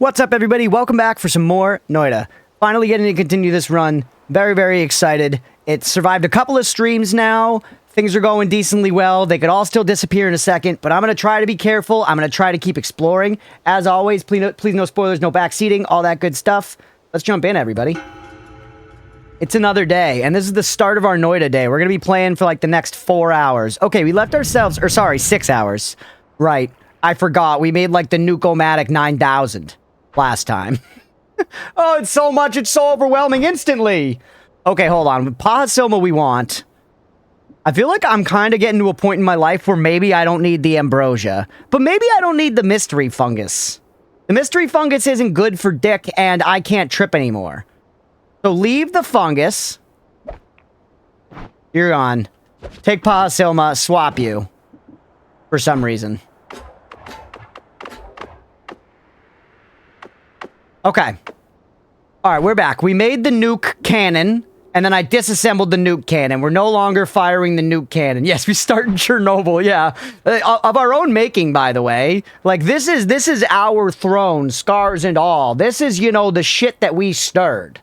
What's up, everybody? Welcome back for some more Noita. Finally getting to continue this run. Very, very excited. It's survived a couple of streams now. Things are going decently well. They could all still disappear in a second, but I'm going to try to be careful. I'm going to try to keep exploring. As always, please no spoilers, no backseating, all that good stuff. Let's jump in, everybody. It's another day, and this is the start of our Noita day. We're going to be playing for like the next 4 hours. Okay, we left ourselves, or sorry, 6 hours. Right. I forgot. We made like the Nuke-O-Matic 9000. Last time. Oh, it's so much. It's so overwhelming instantly. Okay, hold on. Pahasilma we want. I feel like I'm kind of getting to a point in my life where maybe I don't need the ambrosia. But maybe I don't need the mystery fungus. The mystery fungus isn't good for dick and I can't trip anymore. So leave the fungus. You're on. Take Pahasilma, swap you. For some reason. Okay. Alright, we're back. We made the nuke cannon, and then I disassembled the nuke cannon. We're no longer firing the nuke cannon. Yes, we start in Chernobyl, yeah. Of our own making, by the way. Like, this is our throne, scars and all. This is, you know, the shit that we stirred.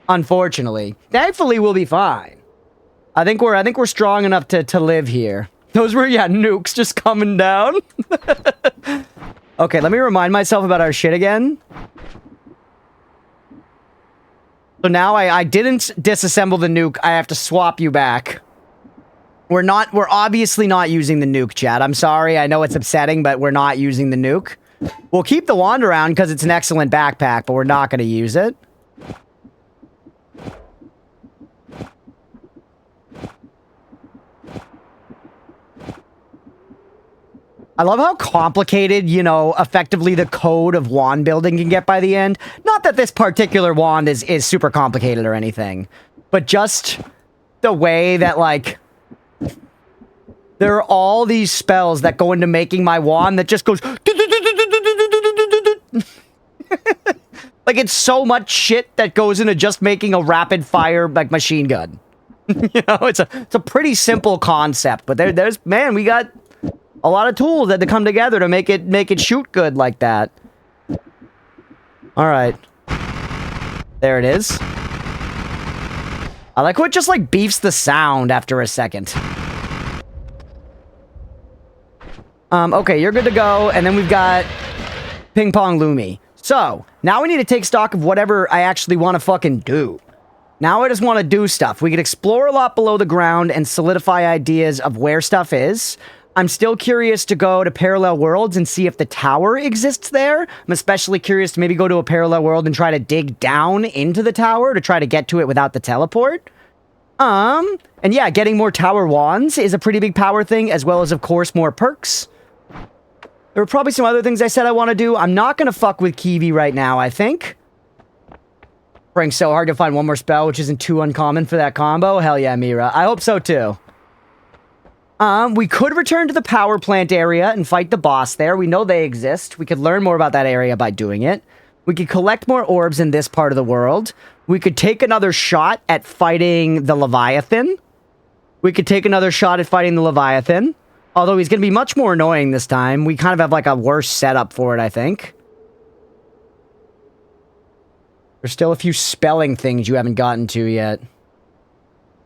Unfortunately. Thankfully, we'll be fine. I think we're strong enough to live here. Those were, yeah, nukes just coming down. Okay, let me remind myself about our shit again. So now I didn't disassemble the nuke. I have to swap you back. We're obviously not using the nuke, chat. I'm sorry. I know it's upsetting, but we're not using the nuke. We'll keep the wand around because it's an excellent backpack, but we're not going to use it. I love how complicated, you know, effectively the code of wand building can get by the end. Not that this particular wand is super complicated or anything, but just the way that, like, there are all these spells that go into making my wand that just goes... Like, it's so much shit that goes into just making a rapid fire, like, machine gun. You know, it's a pretty simple concept, but man, we got... a lot of tools that had to come together to make it shoot good like that. All right. There it is. I like how it just, like, beefs the sound after a second. Okay, you're good to go. And then we've got Ping Pong Lumi. So, now we need to take stock of whatever I actually want to fucking do. Now I just want to do stuff. We could explore a lot below the ground and solidify ideas of where stuff is. I'm still curious to go to parallel worlds and see if the tower exists there. I'm especially curious to maybe go to a parallel world and try to dig down into the tower to try to get to it without the teleport. And yeah, getting more tower wands is a pretty big power thing, as well as, of course, more perks. There were probably some other things I said I want to do. I'm not going to fuck with Kiwi right now, I think. Praying so hard to find one more spell, which isn't too uncommon for that combo. Hell yeah, Mira. I hope so, too. We could return to the power plant area and fight the boss there. We know they exist. We could learn more about that area by doing it. We could collect more orbs in this part of the world. We could take another shot at fighting the Leviathan. Although he's going to be much more annoying this time. We kind of have like a worse setup for it, I think. There's still a few spelling things you haven't gotten to yet.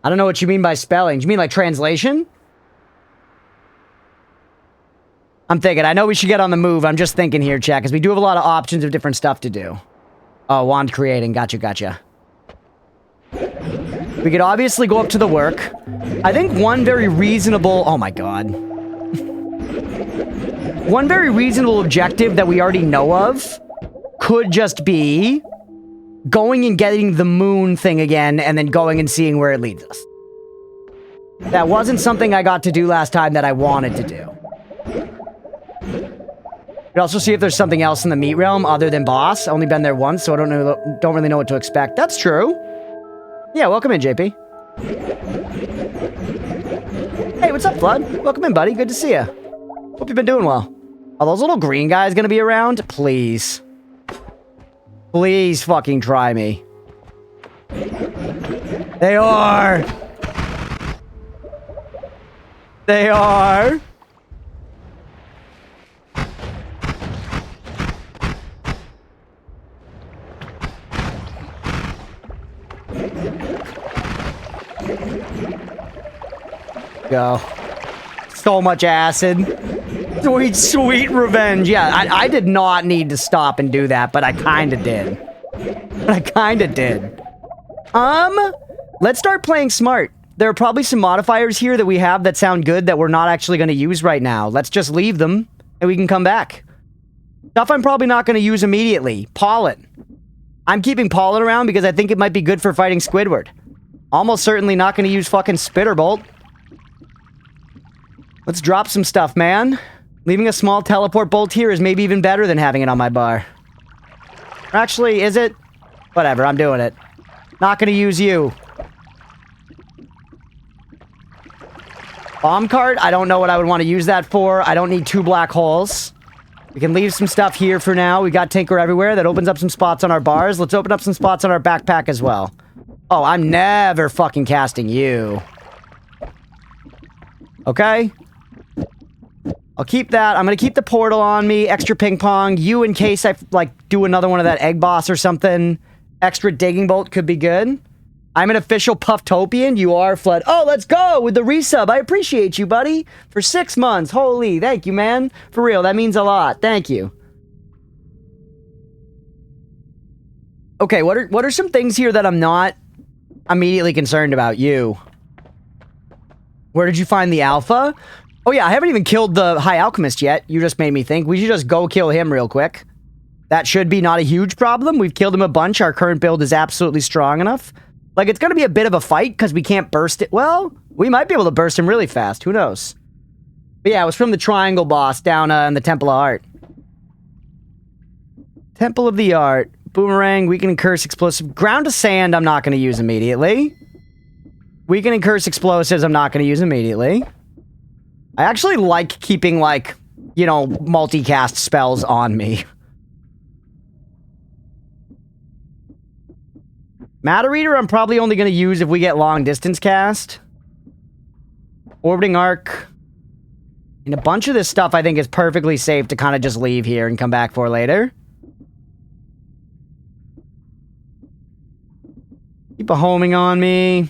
I don't know what you mean by spelling. Do you mean like translation? I'm thinking, I know we should get on the move. I'm just thinking here, chat, because we do have a lot of options of different stuff to do. Oh, wand creating. Gotcha. We could obviously go up to the work. I think one very reasonable... oh my god. One very reasonable objective that we already know of could just be going and getting the moon thing again and then going and seeing where it leads us. That wasn't something I got to do last time that I wanted to do. Could also see if there's something else in the meat realm other than boss. Only been there once, so I don't really know what to expect. That's true. Yeah, welcome in, JP. Hey, what's up, Flood? Welcome in, buddy. Good to see you. Hope you've been doing well. Are those little green guys gonna be around? Please. Please fucking try me. They are. They are. Go. So much acid. Sweet, sweet revenge. Yeah, I did not need to stop and do that, but I kind of did. Let's start playing smart. There are probably some modifiers here that we have that sound good that we're not actually going to use right now. Let's just leave them, and we can come back. Stuff I'm probably not going to use immediately. Pollen. I'm keeping pollen around because I think it might be good for fighting Squidward. Almost certainly not going to use fucking Spitterbolt. Let's drop some stuff, man. Leaving a small teleport bolt here is maybe even better than having it on my bar. Actually, is it? Whatever, I'm doing it. Not gonna use you. Bomb cart? I don't know what I would want to use that for. I don't need 2 black holes. We can leave some stuff here for now. We got Tinker Everywhere. That opens up some spots on our bars. Let's open up some spots on our backpack as well. Oh, I'm never fucking casting you. Okay? I'll keep that. I'm gonna keep the portal on me. Extra ping pong. You in case I, like, do another one of that egg boss or something. Extra digging bolt could be good. I'm an official Pufftopian. You are Flood. Oh, let's go with the resub. I appreciate you, buddy. For 6 months. Holy, thank you, man. For real, that means a lot. Thank you. Okay, what are some things here that I'm not immediately concerned about? You. Where did you find the alpha? Oh yeah, I haven't even killed the High Alchemist yet. You just made me think. We should just go kill him real quick. That should be not a huge problem. We've killed him a bunch. Our current build is absolutely strong enough. Like, it's going to be a bit of a fight because we can't burst it. Well, we might be able to burst him really fast. Who knows? But yeah, it was from the Triangle boss down in the Temple of Art. Temple of the Art. Boomerang, Weaken and Curse, Explosive. Ground to Sand, I'm not going to use immediately. Weaken and Curse Explosives, I'm not going to use immediately. I actually like keeping, like, you know, multicast spells on me. Matter Eater, I'm probably only going to use if we get long distance cast. Orbiting Arc. And a bunch of this stuff I think is perfectly safe to kind of just leave here and come back for later. Keep a homing on me.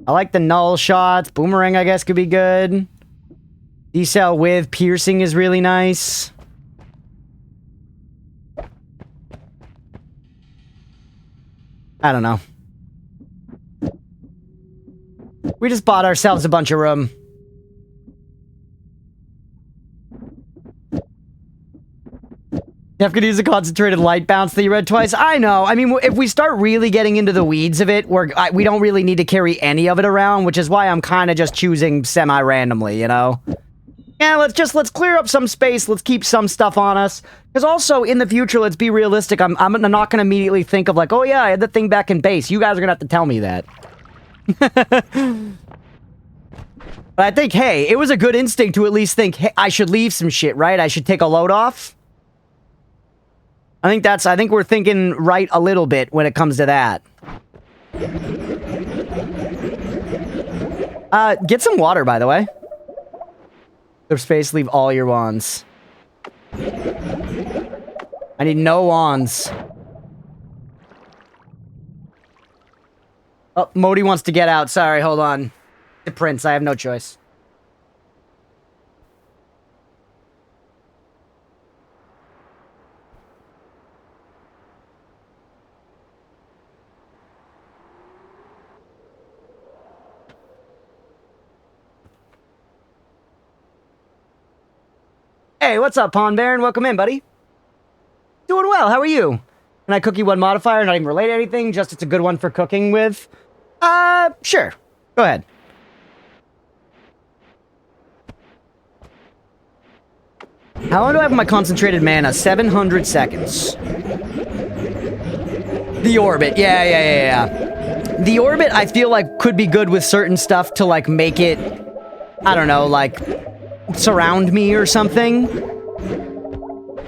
I like the null shots. Boomerang, I guess, could be good. Decel with piercing is really nice. I don't know. We just bought ourselves a bunch of room. Jeff could use a concentrated light bounce that you read twice. I know. I mean, if we start really getting into the weeds of it, we don't really need to carry any of it around, which is why I'm kind of just choosing semi-randomly, you know? Yeah, let's clear up some space. Let's keep some stuff on us. Because also, in the future, let's be realistic. I'm not going to immediately think of like, oh yeah, I had the thing back in base. You guys are going to have to tell me that. But I think, hey, it was a good instinct to at least think, hey, I should leave some shit, right? I should take a load off. I think we're thinking right a little bit when it comes to that. Get some water, by the way. There's space, leave all your wands. I need no wands. Oh, Modi wants to get out. Sorry, hold on. The prince, I have no choice. Hey, what's up, Pond Baron? Welcome in, buddy. Doing well, how are you? Can I cook you one modifier, not even relate to anything, just it's a good one for cooking with? Sure. Go ahead. How long do I have my concentrated mana? 700 seconds. The orbit, yeah. The orbit, I feel like, could be good with certain stuff to, like, make it, I don't know, like, surround me or something.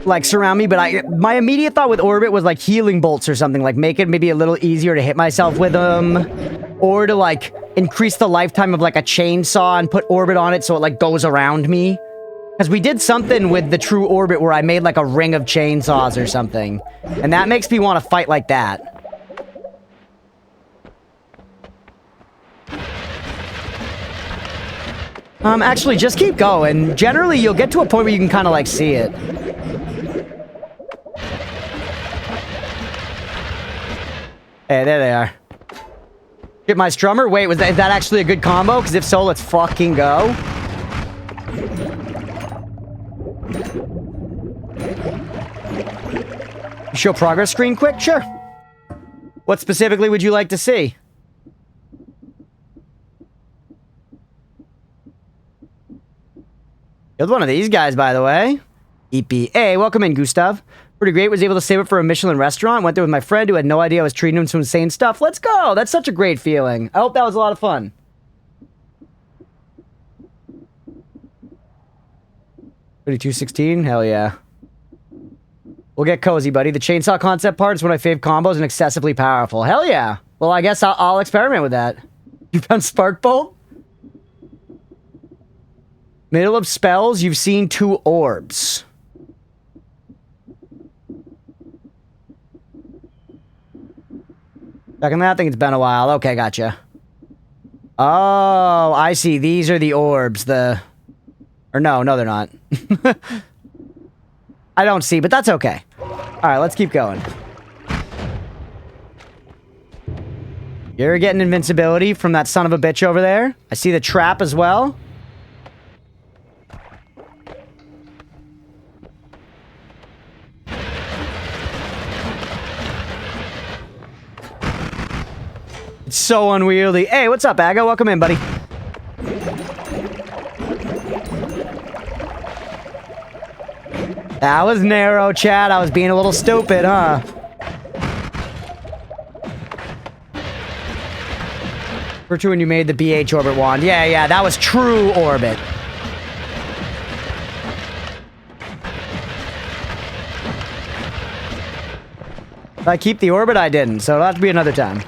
Like, surround me, but my immediate thought with orbit was, like, healing bolts or something. Like, make it maybe a little easier to hit myself with them. Or to, like, increase the lifetime of, like, a chainsaw and put orbit on it so it, like, goes around me. Because we did something with the true orbit where I made, like, a ring of chainsaws or something. And that makes me want to fight like that. Actually, just keep going. Generally, you'll get to a point where you can kind of, like, see it. Hey, there they are. Get my strummer? Wait, is that actually a good combo? Because if so, let's fucking go. Show progress screen quick? Sure. What specifically would you like to see? Killed one of these guys, by the way. EPA. Welcome in, Gustav. Pretty great. Was able to save it for a Michelin restaurant. Went there with my friend who had no idea I was treating him to insane stuff. Let's go. That's such a great feeling. I hope that was a lot of fun. $32.16? Hell yeah. We'll get cozy, buddy. The chainsaw concept part is one of my fave combos and excessively powerful. Hell yeah. Well, I guess I'll experiment with that. You found Spark Bolt? Middle of spells, you've seen 2 orbs. Checking that? I think it's been a while. Okay, gotcha. Oh, I see. These are the orbs. Or no, they're not. I don't see, but that's okay. Alright, let's keep going. You're getting invincibility from that son of a bitch over there. I see the trap as well. It's so unwieldy. Hey, what's up, Aga? Welcome in, buddy. That was narrow, chat. I was being a little stupid, huh? Virtue when you made the BH orbit wand. Yeah, that was true orbit. If I keep the orbit, I didn't, so it'll have to be another time.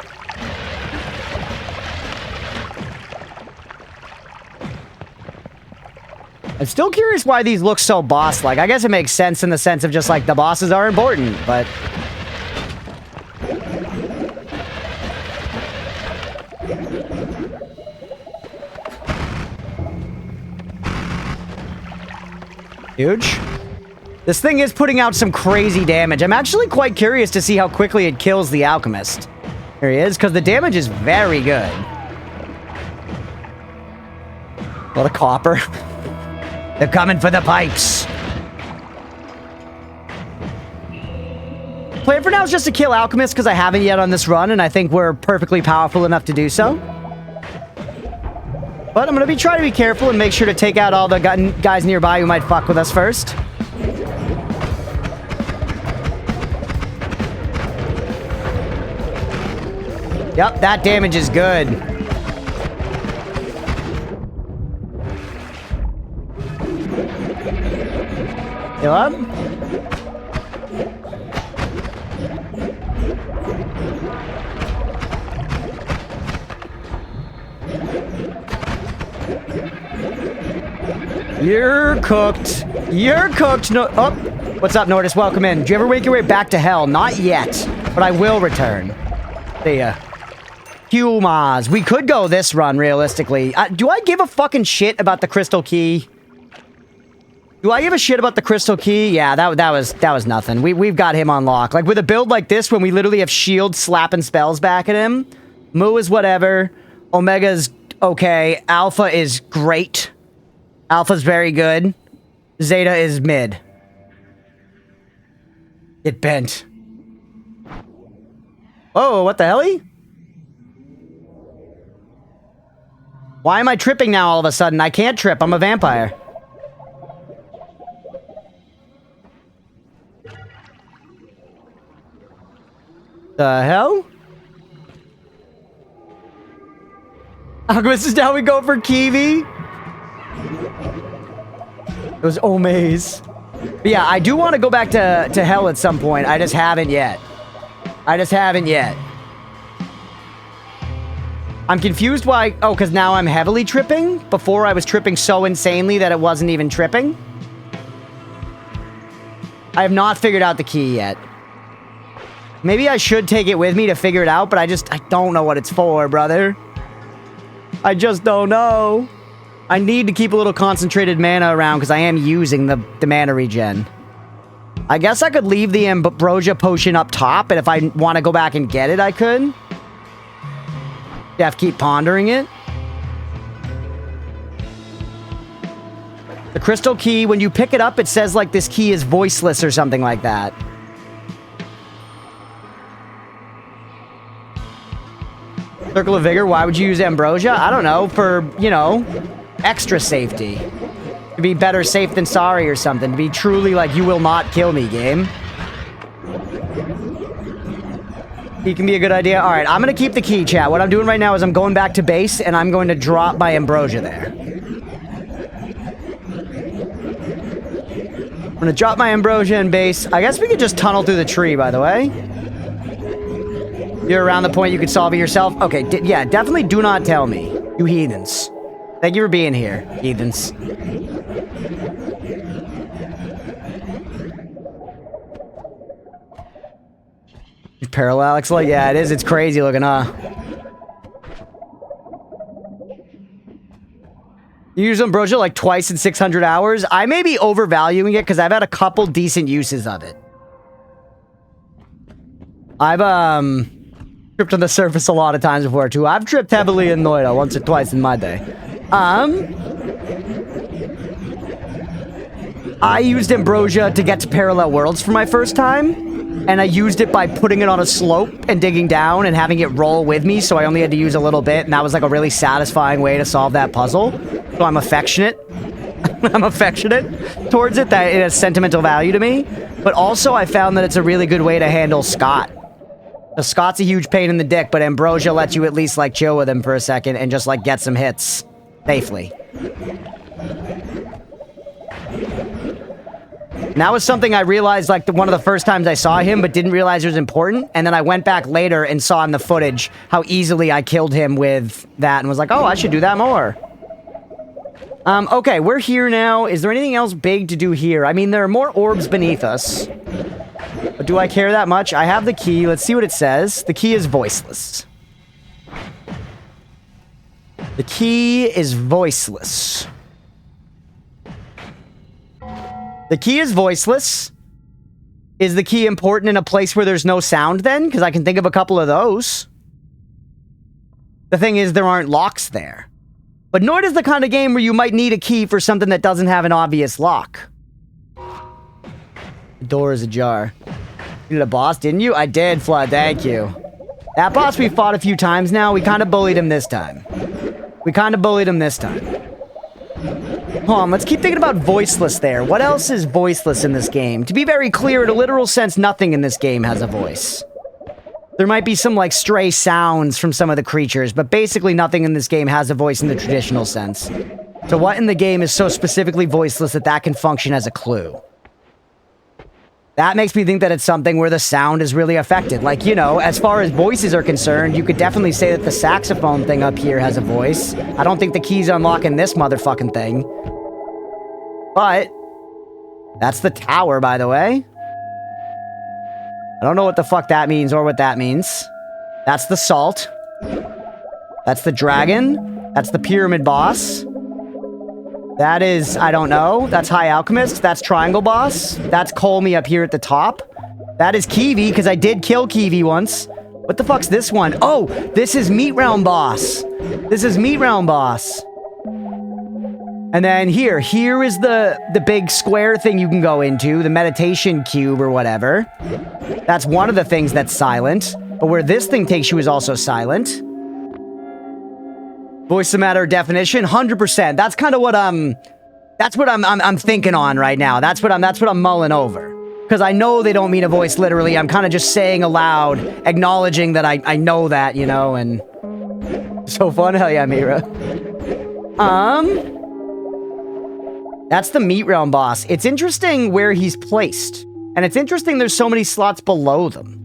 I'm still curious why these look so boss-like. I guess it makes sense in the sense of just, like, the bosses are important, but... Huge. This thing is putting out some crazy damage. I'm actually quite curious to see how quickly it kills the alchemist. There he is, because the damage is very good. What a copper. They're coming for the pipes. Plan for now is just to kill alchemists because I haven't yet on this run, and I think we're perfectly powerful enough to do so. But I'm going to be trying to be careful and make sure to take out all the guys nearby who might fuck with us first. Yep, that damage is good. Heal up. You're cooked. You're cooked. No. Oh, what's up, Nordis? Welcome in. Did you ever make your way back to hell? Not yet, but I will return. See ya. Humas. We could go this run, realistically. Do I give a fucking shit about the crystal key? Do I give a shit about the crystal key? Yeah, that was nothing. We've got him on lock. Like, with a build like this, when we literally have shield slapping spells back at him, Mu is whatever. Omega's okay. Alpha is great. Alpha's very good. Zeta is mid. It bent. Oh, what the hell-y? Why am I tripping now all of a sudden? I can't trip. I'm a vampire. The hell? Alchemist is down. We go for Kiwi. It was Omaze. But yeah, I do want to go back to hell at some point. I just haven't yet. I'm confused why... Oh, because now I'm heavily tripping? Before I was tripping so insanely that it wasn't even tripping? I have not figured out the key yet. Maybe I should take it with me to figure it out, but I don't know what it's for, brother. I just don't know. I need to keep a little concentrated mana around because I am using the mana regen. I guess I could leave the Ambrosia potion up top, and if I want to go back and get it, I could. Jeff, keep pondering it. The crystal key, when you pick it up, it says like this key is voiceless or something like that. Circle of Vigor, why would you use Ambrosia? I don't know, for, you know, extra safety. To be better safe than sorry or something. To be truly like, you will not kill me, game. He can be a good idea. All right, I'm going to keep the key, chat. What I'm doing right now is I'm going back to base, and I'm going to drop my Ambrosia there. I'm going to drop my Ambrosia in base. I guess we could just tunnel through the tree, by the way. You're around the point you could solve it yourself? Okay, yeah, definitely do not tell me, you heathens. Thank you for being here, heathens. Parallax, like, yeah, it is. It's crazy looking, huh? You use Ambrosia like twice in 600 hours? I may be overvaluing it because I've had a couple decent uses of it. I've, tripped on the surface a lot of times before, too. I've tripped heavily in Noita once or twice in my day. I used Ambrosia to get to Parallel Worlds for my first time, and I used it by putting it on a slope and digging down and having it roll with me, so I only had to use a little bit, and that was like a really satisfying way to solve that puzzle. So I'm affectionate. I'm affectionate towards it, that it has sentimental value to me. But also, I found that it's a really good way to handle Scott. The Scott's a huge pain in the dick, but Ambrosia lets you at least, like, chill with him for a second and just, like, get some hits. Safely. And that was something I realized, like, one of the first times I saw him, but didn't realize it was important. And then I went back later and saw in the footage how easily I killed him with that and was like, oh, I should do that more. Okay, we're here now. Is there anything else big to do here? I mean, there are more orbs beneath us. But do I care that much? I have the key. Let's see what it says. The key is voiceless. The key is voiceless. The key is voiceless. Is the key important in a place where there's no sound then? Because I can think of a couple of those. The thing is, there aren't locks there. But Noita is the kind of game where you might need a key for something that doesn't have an obvious lock. The door is ajar. You did a boss, didn't you? I did, Flood. Thank you. That boss we fought a few times now. We kind of bullied him this time. Hold on, let's keep thinking about voiceless there. What else is voiceless in this game? To be very clear, in a literal sense, nothing in this game has a voice. There might be some, like, stray sounds from some of the creatures, but basically nothing in this game has a voice in the traditional sense. So what in the game is so specifically voiceless that that can function as a clue? That makes me think that it's something where the sound is really affected. Like, you know, as far as voices are concerned, you could definitely say that the saxophone thing up here has a voice. I don't think the key's unlocking this motherfucking thing. But that's the tower, by the way. I don't know what the fuck that means or what that means. That's the salt. That's the dragon. That's the pyramid boss. That is, I don't know. That's High Alchemist. That's Triangle Boss. That's Colmy up here at the top. That is Kiwi, because I did kill Kiwi once. What the fuck's this one? Oh, this is Meat Realm Boss. This is Meat Realm Boss. And then here is the big square thing you can go into, the meditation cube or whatever. That's one of the things that's silent. But where this thing takes you is also silent. Voice of matter definition, 100%. That's kind of what I'm thinking on right now. That's what I'm mulling over. Because I know they don't mean a voice literally. I'm kind of just saying aloud, acknowledging that I know that, you know, and so fun. Hell yeah, Mira. That's the Meat Realm boss. It's interesting where he's placed. And it's interesting there's so many slots below them.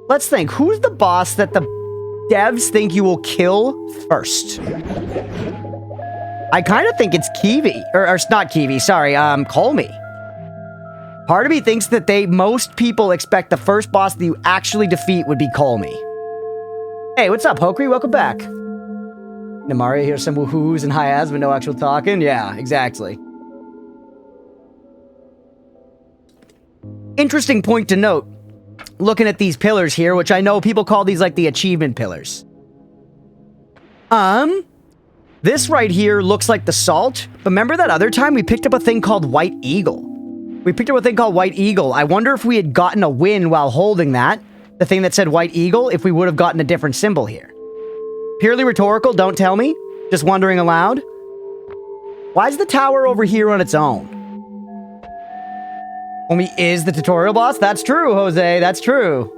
Let's think. Who's the boss that the devs think you will kill first? I kind of think it's Kiwi. Or not Kiwi, sorry. Colmy. Part of me thinks that most people expect the first boss that you actually defeat would be Colmy. Hey, what's up, Hokri? Welcome back. Namaria hears some woohoos and hi-has, but no actual talking. Yeah, exactly. Interesting point to note. Looking at these pillars here, which I know people call these like the achievement pillars. This right here looks like the salt. But remember that other time we picked up a thing called White Eagle? We picked up a thing called White Eagle. I wonder if we had gotten a win while holding that, the thing that said White Eagle, if we would have gotten a different symbol here. Purely rhetorical, don't tell me. Just wondering aloud. Why is the tower over here on its own? Omi is the tutorial boss? That's true, Jose. That's true.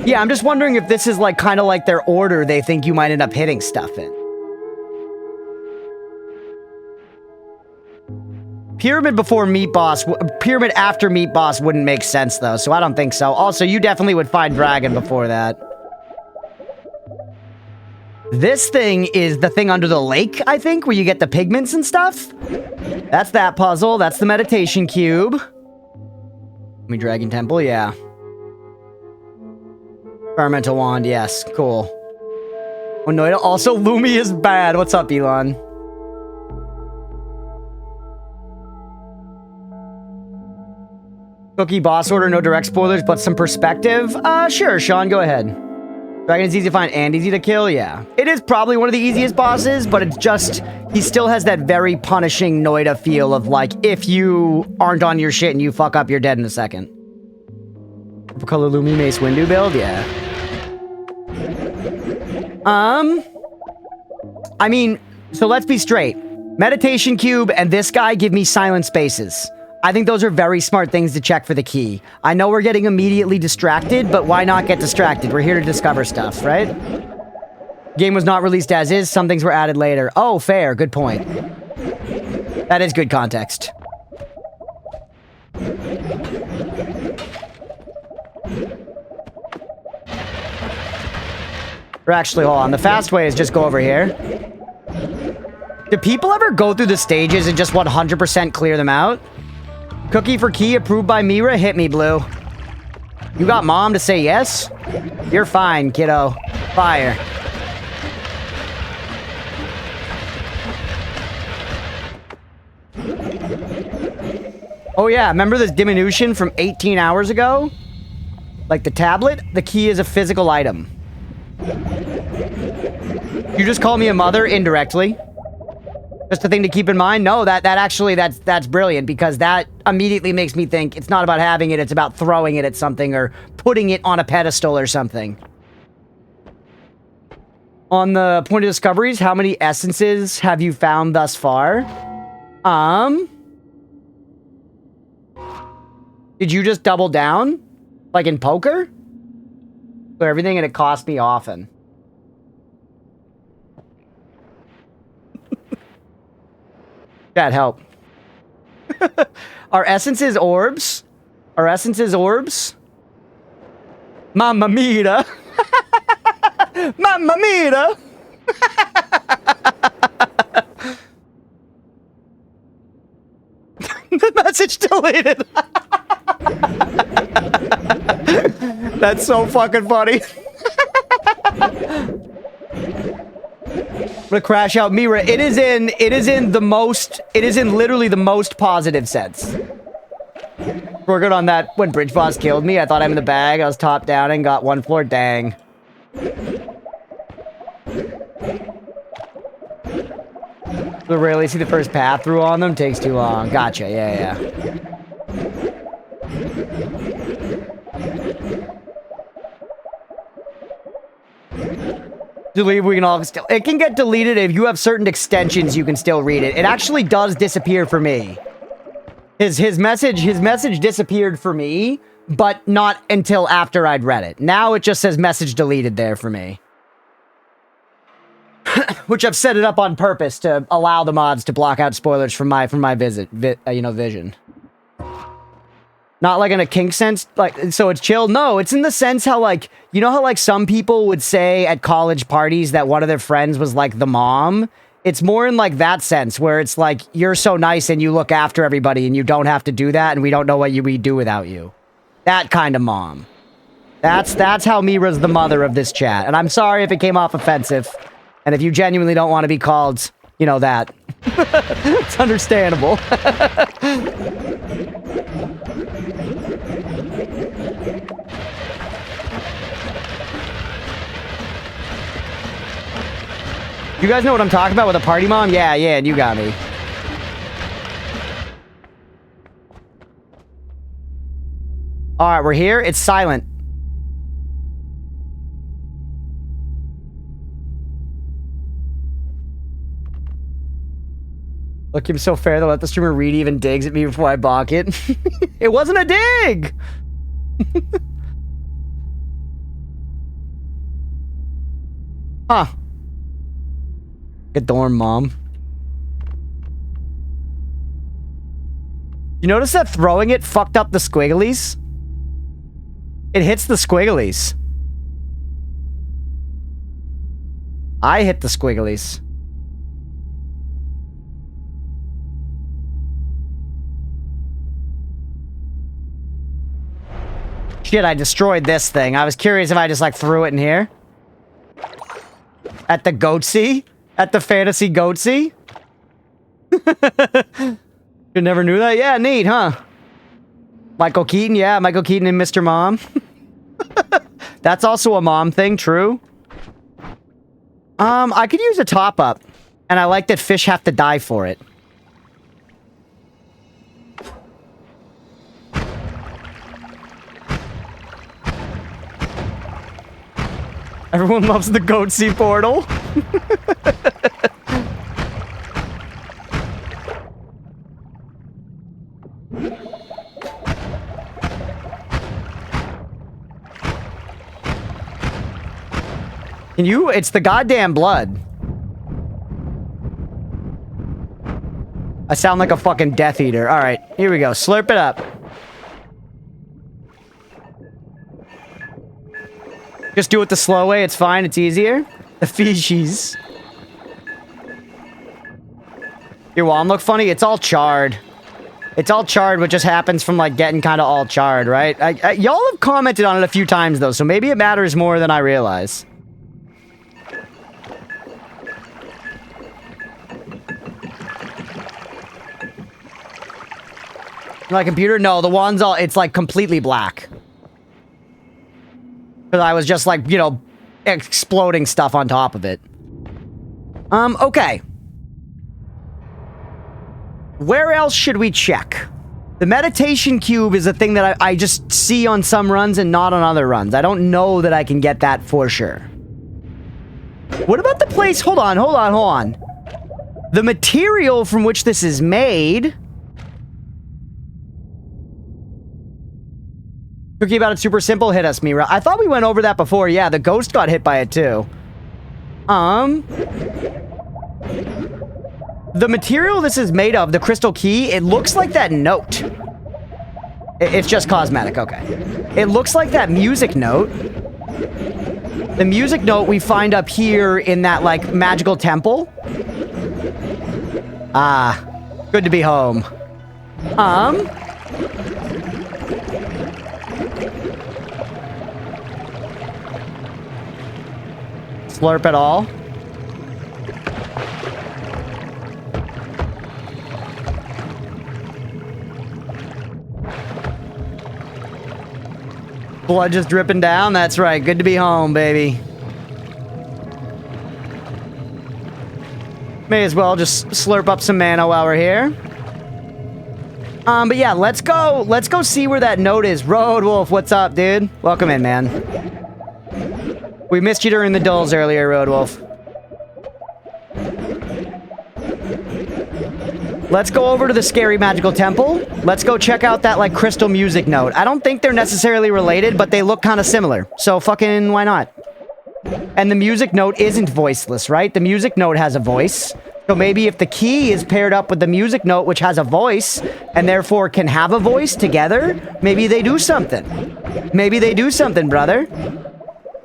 Yeah, I'm just wondering if this is like kind of like their order they think you might end up hitting stuff in. Pyramid before Meat Boss, Pyramid after Meat Boss wouldn't make sense though, so I don't think so. Also, you definitely would find Dragon before that. This thing is the thing under the lake, I think, where you get the pigments and stuff. That's that puzzle. That's the meditation cube. Dragon Temple, yeah. Experimental wand, yes, cool. Oh, Noita, also Lumi is bad. What's up, Elon? Cookie boss order, no direct spoilers, but some perspective? Sure, Sean, go ahead. Dragon is easy to find and easy to kill, yeah. It is probably one of the easiest bosses, but it's just, he still has that very punishing Noita feel of like, if you aren't on your shit and you fuck up, you're dead in a second. Purple color Lumi Mace Windu build, yeah. I mean, so let's be straight. Meditation cube and this guy give me silent spaces. I think those are very smart things to check for the key. I know we're getting immediately distracted, but why not get distracted? We're here to discover stuff, right? Game was not released as is. Some things were added later. Oh, fair. Good point. That is good context. Or actually, hold on. The fast way is just go over here. Do people ever go through the stages and just 100% clear them out? Cookie for key approved by Mira? Hit me, Blue. You got mom to say yes? You're fine, kiddo. Fire. Oh yeah, remember this diminution from 18 hours ago? Like the tablet? The key is a physical item. You just call me a mother indirectly. Just a thing to keep in mind? No, that's brilliant, because that immediately makes me think it's not about having it, it's about throwing it at something or putting it on a pedestal or something. On the point of discoveries, how many essences have you found thus far? Did you just double down? Like in poker? For everything, and it cost me often. That help. Are essences orbs? Are essences orbs? Mamma mia! Mamma mia! The message deleted. That's so fucking funny. I'm gonna crash out Mira. It is in literally the most positive sense. We're good on that. When Bridge Boss killed me, I thought I'm in the bag. I was top down and got one floor. Dang. To rarely see the first path through on them. Takes too long. Gotcha. Yeah. Delete, we can all still... It can get deleted if you have certain extensions, you can still read it. It actually does disappear for me. His message disappeared for me, but not until after I'd read it. Now it just says message deleted there for me. Which I've set it up on purpose to allow the mods to block out spoilers from my vision. Not like in a kink sense, like, so it's chill. No, it's in the sense how, like, you know how, like, some people would say at college parties that one of their friends was, like, the mom? It's more in, like, that sense, where it's, like, you're so nice and you look after everybody and you don't have to do that and we don't know what we'd do without you. That kind of mom. That's how Mira's the mother of this chat. And I'm sorry if it came off offensive. And if you genuinely don't want to be called, you know, that. It's understandable. You guys know what I'm talking about with a party mom? Yeah, and you got me. Alright, we're here. It's silent. Look, I'm so fair to let the streamer read even digs at me before I balk it. It wasn't a dig! Huh. Good dorm, Mom. You notice that throwing it fucked up the squigglies? It hits the squigglies. I hit the squigglies. Shit, I destroyed this thing. I was curious if I just, like, threw it in here. At the goatsy? At the fantasy goatsy? You never knew that? Yeah, neat, huh? Michael Keaton? Yeah, Michael Keaton and Mr. Mom. That's also a mom thing, true. I could use a top-up. And I like that fish have to die for it. Everyone loves the goatsy portal. Can you? It's the goddamn blood. I sound like a fucking Death Eater. Alright, here we go. Slurp it up. Just do it the slow way. It's fine. It's easier. The feces. Your wand look funny? It's all charred. It's all charred, which just happens from, like, getting kind of all charred, right? Y'all have commented on it a few times, though, so maybe it matters more than I realize. My computer? No, the wand's all... It's, like, completely black. Because I was just, like, you know, exploding stuff on top of it. Okay. Where else should we check? The meditation cube is a thing that I just see on some runs and not on other runs. I don't know that I can get that for sure. What about the place? Hold on. The material from which this is made... Cookie about it super simple, hit us, Mira. I thought we went over that before. Yeah, the ghost got hit by it too. The material this is made of, the crystal key, it looks like that note. It's just cosmetic, okay. It looks like that music note. The music note we find up here in that, like, magical temple. Ah, good to be home. Slurp at all. Blood just dripping down. That's right. Good to be home, baby. May as well just slurp up some mana while we're here. But yeah, let's go see where that note is. Road Wolf, what's up, dude? Welcome in, man. We missed you during the dulls earlier, Road Wolf. Let's go over to the scary magical temple. Let's go check out that, like, crystal music note. I don't think they're necessarily related, but they look kind of similar. So fucking why not? And the music note isn't voiceless, right? The music note has a voice. So maybe if the key is paired up with the music note, which has a voice, and therefore can have a voice together, maybe they do something. Maybe they do something, brother.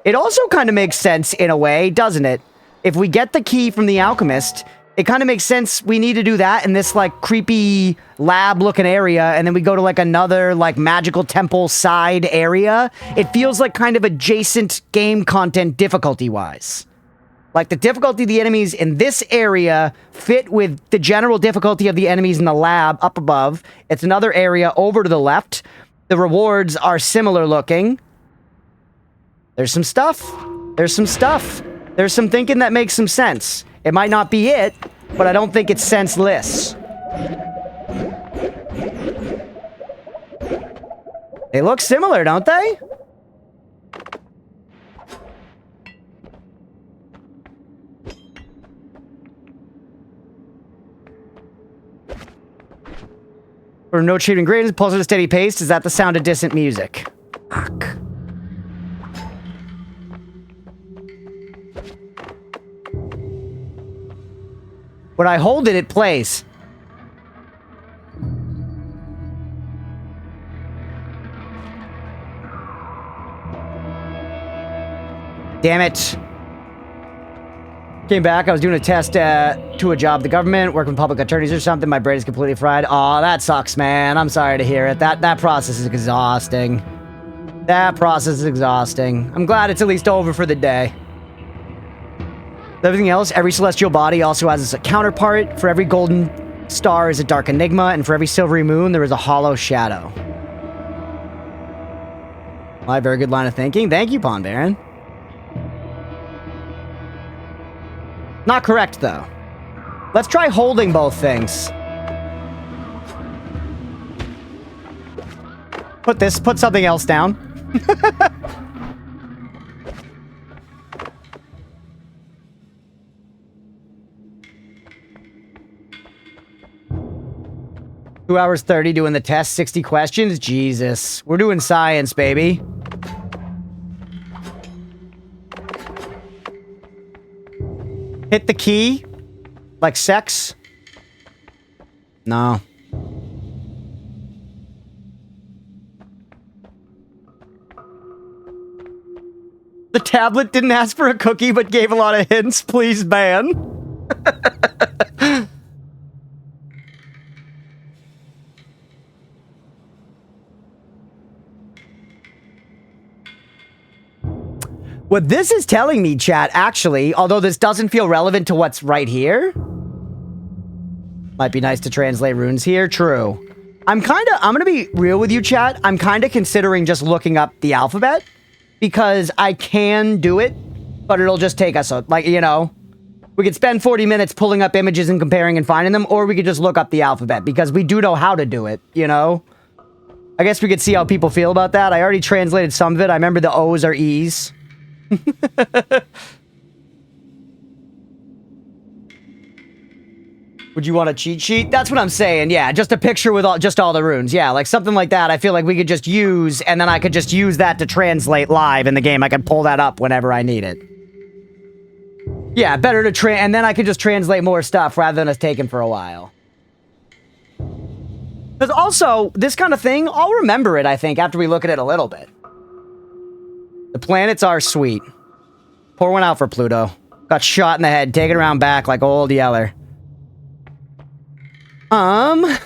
It also kind of makes sense in a way, doesn't it? If we get the key from the alchemist, it kind of makes sense we need to do that in this, like, creepy lab-looking area, and then we go to, like, another, like, magical temple side area. It feels like kind of adjacent game content difficulty-wise. Like, the difficulty of the enemies in this area fit with the general difficulty of the enemies in the lab up above. It's another area over to the left. The rewards are similar looking. There's some stuff. There's some stuff. There's some thinking that makes some sense. It might not be it, but I don't think it's senseless. They look similar, don't they? Or no achieving greatness, pulse at a steady pace. Is that the sound of distant music? Fuck. When I hold it, it plays. Damn it. Came back, I was doing a test to a job at the government, working with public attorneys or something. My brain is completely fried. Aw, that sucks, man. I'm sorry to hear it. That process is exhausting. That process is exhausting. I'm glad it's at least over for the day. Everything else, every celestial body also has a counterpart. For every golden star is a dark enigma, and for every silvery moon, there is a hollow shadow. My very good line of thinking. Thank you, Pond Baron. Not correct, though. Let's try holding both things. Put something else down. 2 hours 30 doing the test, 60 questions. Jesus. We're doing science, baby. Hit the key? Like sex? No. The tablet didn't ask for a cookie, but gave a lot of hints. Please ban. What this is telling me, chat, actually, although this doesn't feel relevant to what's right here. Might be nice to translate runes here. True. I'm gonna be real with you, chat. I'm kind of considering just looking up the alphabet. Because I can do it, but it'll just take us, like, you know. We could spend 40 minutes pulling up images and comparing and finding them, or we could just look up the alphabet, because we do know how to do it, you know? I guess we could see how people feel about that. I already translated some of it. I remember the O's are E's. Would you want a cheat sheet? That's what I'm saying, yeah. Just a picture with all the runes. Yeah, like something like that I feel like we could just use, and then I could just use that to translate live in the game. I could pull that up whenever I need it. Yeah, better to and then I could just translate more stuff rather than us taking for a while. Because also, this kind of thing, I'll remember it, I think, after we look at it a little bit. The planets are sweet. Pour one out for Pluto. Got shot in the head, taken around back like old Yeller. I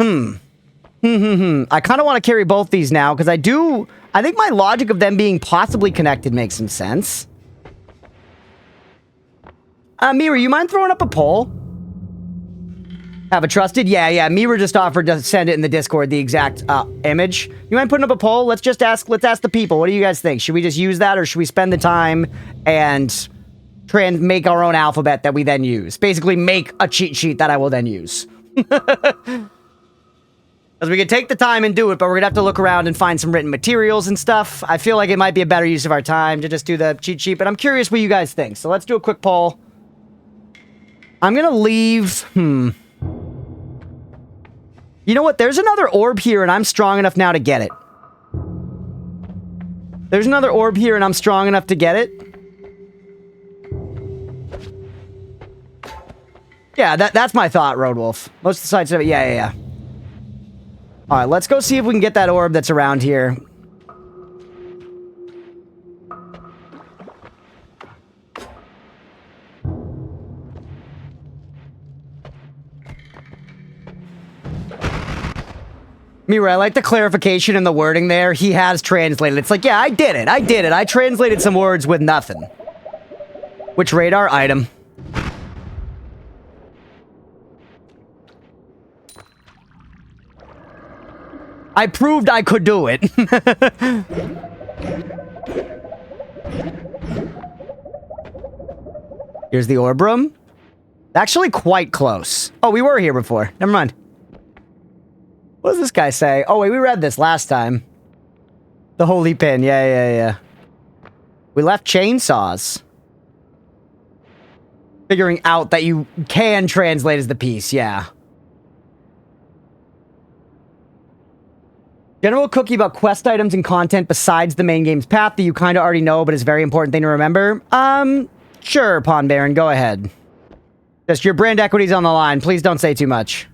kind of want to carry both these now, because I think my logic of them being possibly connected makes some sense. Mira, you mind throwing up a poll? Have a trusted? Yeah, Mira just offered to send it in the Discord, the exact, image. You mind putting up a poll? Let's ask the people. What do you guys think? Should we just use that, or should we spend the time and make our own alphabet that we then use? Basically, make a cheat sheet that I will then use. Because we could take the time and do it, but we're gonna have to look around and find some written materials and stuff. I feel like it might be a better use of our time to just do the cheat sheet, but I'm curious what you guys think. So let's do a quick poll. I'm gonna leave... You know what? There's another orb here, and I'm strong enough now to get it. There's another orb here, and I'm strong enough to get it. Yeah, that's my thought, Roadwolf. Most of the sides of it, yeah. Alright, let's go see if we can get that orb that's around here. Mira, I like the clarification in the wording there. He has translated. It's like, yeah, I did it. I translated some words with nothing. Which radar? Item. I proved I could do it. Here's the orb room. Actually quite close. Oh, we were here before. Never mind. What does this guy say? Oh, wait, we read this last time. The holy pin. Yeah. We left chainsaws. Figuring out that you can translate as the piece, yeah. General cookie about quest items and content besides the main game's path that you kind of already know, but is a very important thing to remember. Sure, Pawn Baron, go ahead. Just your brand equity's on the line. Please don't say too much.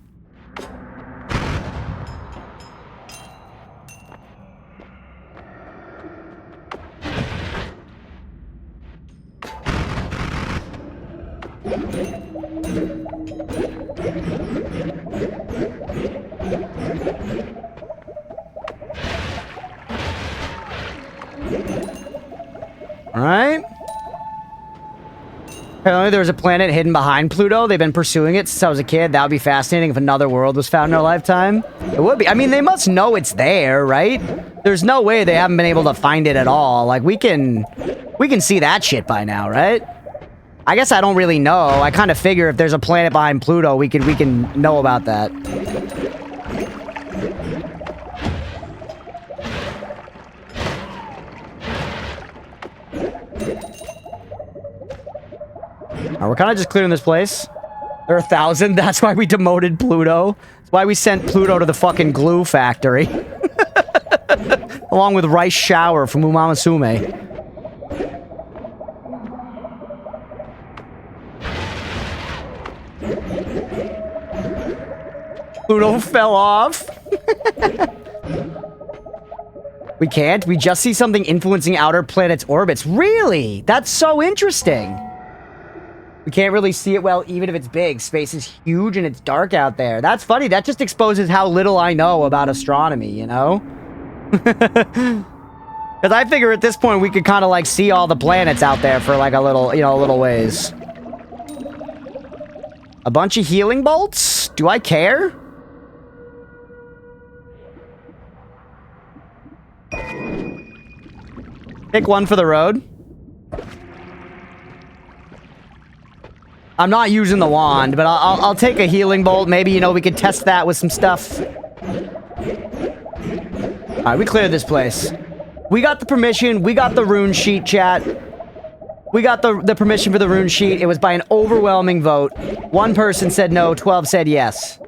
Alright. Apparently there was a planet hidden behind Pluto. They've been pursuing it since I was a kid. That would be fascinating if another world was found in our lifetime. It would be. I mean, they must know it's there, right? There's no way they haven't been able to find it at all. Like, we can see that shit by now, right? I guess I don't really know. I kind of figure if there's a planet behind Pluto, we can know about that. We're kind of just clearing this place. There are 1,000. That's why we demoted Pluto. That's why we sent Pluto to the fucking glue factory. Along with Rice Shower from Umamasume. Pluto fell off. We can't. We just see something influencing outer planets' orbits. Really? That's so interesting. We can't really see it well, even if it's big. Space is huge and it's dark out there. That's funny. That just exposes how little I know about astronomy, you know? Because I figure at this point we could kind of like see all the planets out there for like a little, you know, a little ways. A bunch of healing bolts? Do I care? Pick one for the road. I'm not using the wand, but I'll take a healing bolt. Maybe, you know, we could test that with some stuff. Alright, we cleared this place. We got the permission. We got the rune sheet, chat. We got the permission for the rune sheet. It was by an overwhelming vote. 1 person said no, 12 said yes.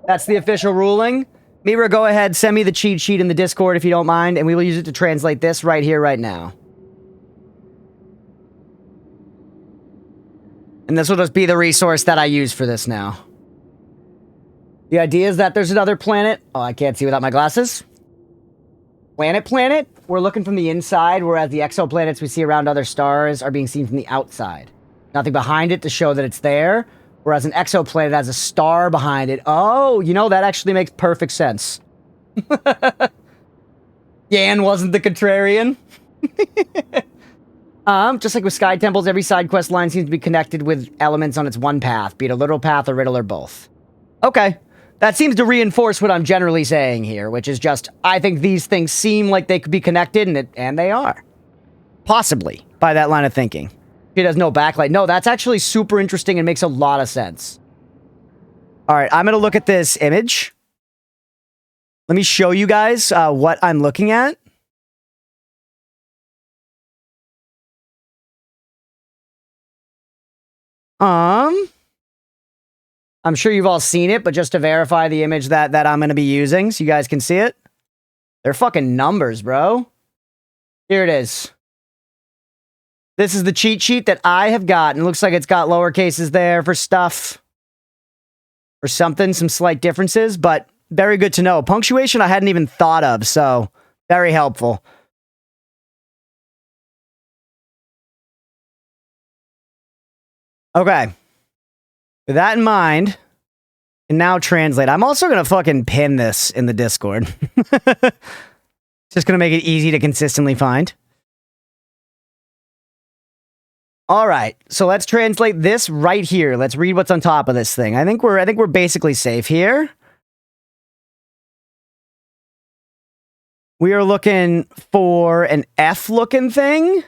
That's the official ruling. Mira, go ahead. Send me the cheat sheet in the Discord if you don't mind, and we will use it to translate this right here, right now. And this will just be the resource that I use for this now. The idea is that there's another planet. Oh, I can't see without my glasses. Planet. We're looking from the inside, whereas the exoplanets we see around other stars are being seen from the outside. Nothing behind it to show that it's there, whereas an exoplanet has a star behind it. Oh, you know, that actually makes perfect sense. Yan wasn't the contrarian. Just like with Sky Temples, every side quest line seems to be connected with elements on its one path, be it a literal path, a riddle, or both. Okay. That seems to reinforce what I'm generally saying here, which is just, I think these things seem like they could be connected, and they are. Possibly, by that line of thinking. It has no backlight. No, that's actually super interesting and makes a lot of sense. Alright, I'm gonna look at this image. Let me show you guys what I'm looking at. I'm sure you've all seen it, but just to verify the image that I'm going to be using so you guys can see it. They're fucking numbers, bro. Here it is. This is the cheat sheet that I have gotten. It looks like it's got lower cases there for stuff. Or something, some slight differences, but very good to know. Punctuation I hadn't even thought of, so very helpful. Okay. With that in mind, And now translate. I'm also gonna fucking pin this in the Discord. Just gonna make it easy to consistently find. All right, so let's translate this right here. Let's read what's on top of this thing. I think we're basically safe here. We are looking for an F-looking thing,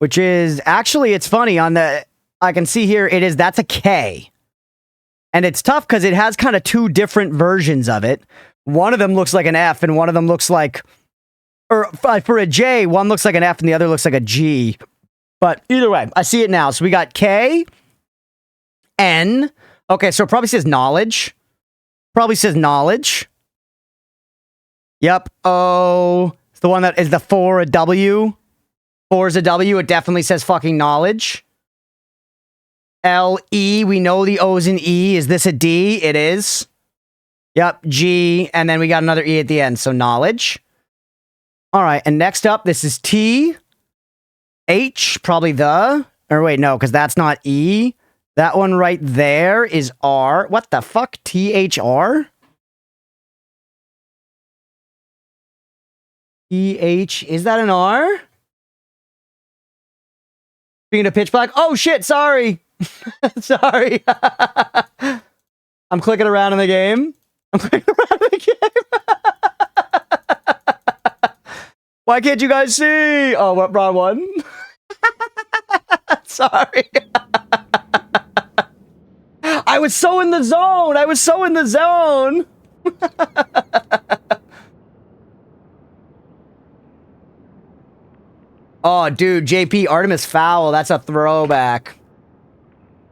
which is actually, it's funny on the. I can see here that's a K, and it's tough because it has kind of two different versions of it. One of them looks like an F, and one of them looks like. Or for a J, one looks like an F and the other looks like a G. But either way, I see it now. So we got K, N. Okay, so it probably says knowledge. Probably says knowledge. Yep. O. It's the one that is the 4 a W. 4 is a W. It definitely says fucking knowledge. L, E. We know the O's an E. Is this a D? It is. Yep. G. And then we got another E at the end. So knowledge. All right, and next up, this is T, H, probably the, or wait, no, because that's not E. That one right there is R. What the fuck? T-H-R? T-H, is that an R? Speaking of pitch black, oh shit, sorry. Sorry. I'm clicking around in the game. Why can't you guys see? Oh, what, wrong one? Sorry. I was so in the zone. Oh, dude, JP, Artemis Fowl. That's a throwback.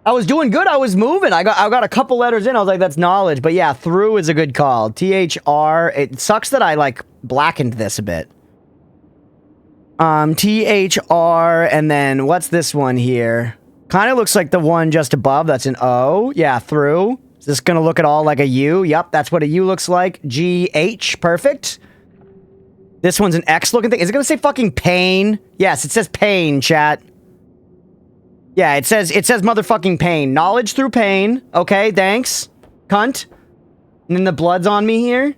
I was doing good. I was moving. I got a couple letters in. I was like, that's knowledge. But yeah, through is a good call. T-H-R. It sucks that I, like, blackened this a bit. T-H-R, and then what's this one here? Kind of looks like the one just above. That's an O. Yeah, through. Is this gonna look at all like a U? Yep, that's what a U looks like. G-H, perfect. This one's an X looking thing. Is it gonna say fucking pain? Yes, it says pain, chat. Yeah, it says motherfucking pain. Knowledge through pain. Okay, thanks. Cunt. And then the blood's on me here.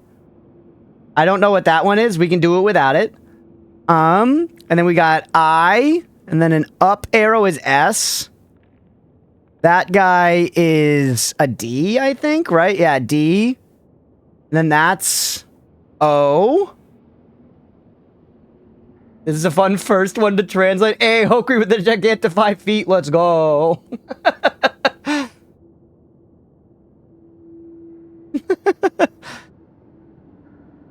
I don't know what that one is. We can do it without it. And then we got I, and then an up arrow is S. That guy is a D, I think, right? Yeah, D. And then that's O. This is a fun first one to translate. Hey, Hokri with the gigantic 5 feet, let's go.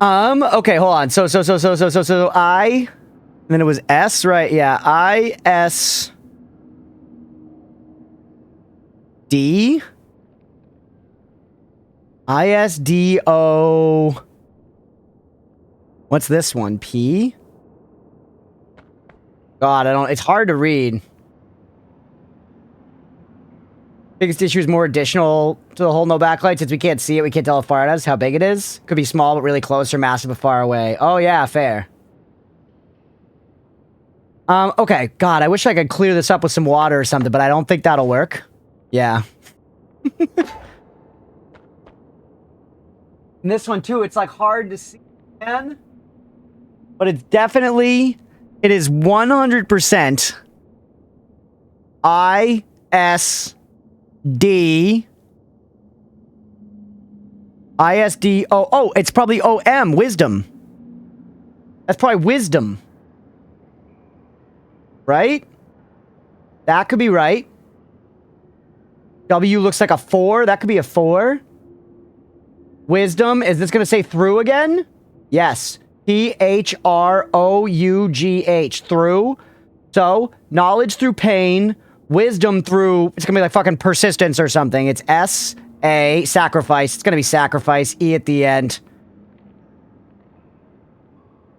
Okay, hold on. So I, and then it was S, right? Yeah, I, S, D, I, S, D, O. What's this one? P? God, it's hard to read. Biggest issue is more additional to the whole no backlight. Since we can't see it, we can't tell how far it is, how big it is. Could be small, but really close, or massive, but far away. Oh, yeah, fair. Okay. God, I wish I could clear this up with some water or something, but I don't think that'll work. Yeah. And this one, too, it's, like, hard to see, man. But it's definitely... It is 100% I-S-D... I-S-D... Oh, it's probably O-M. Wisdom. That's probably wisdom. Right? That could be right. W looks like a 4. That could be a 4. Wisdom. Is this going to say through again? Yes. T-H-R-O-U-G-H. Through. So, knowledge through pain. Wisdom through... It's going to be like fucking persistence or something. It's S-A. Sacrifice. It's going to be sacrifice. E at the end.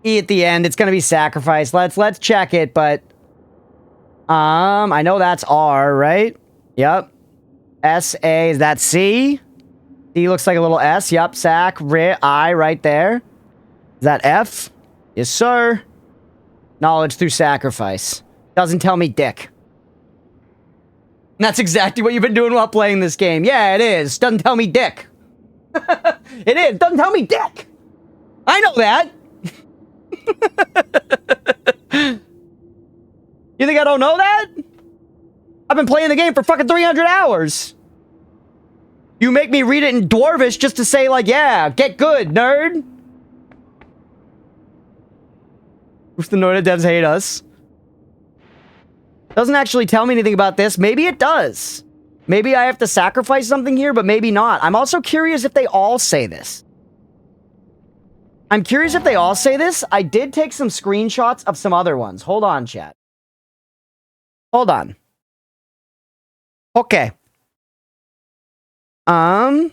E at the end. It's going to be sacrifice. Let's check it, but... I know that's R, right? Yep. S-A, is that C? D looks like a little S. Yep. I right there. Is that F? Yes, sir. Knowledge through sacrifice. Doesn't tell me dick. That's exactly what you've been doing while playing this game. Yeah, it is. Doesn't tell me dick. It is. Doesn't tell me dick. I know that. You think I don't know that? I've been playing the game for fucking 300 hours. You make me read it in Dwarvish just to say, like, yeah, get good, nerd. Oof, the Noita devs hate us. Doesn't actually tell me anything about this. Maybe it does. Maybe I have to sacrifice something here, but maybe not. I'm also curious if they all say this. I'm curious if they all say this. I did take some screenshots of some other ones. Hold on, chat. Hold on. Okay. Let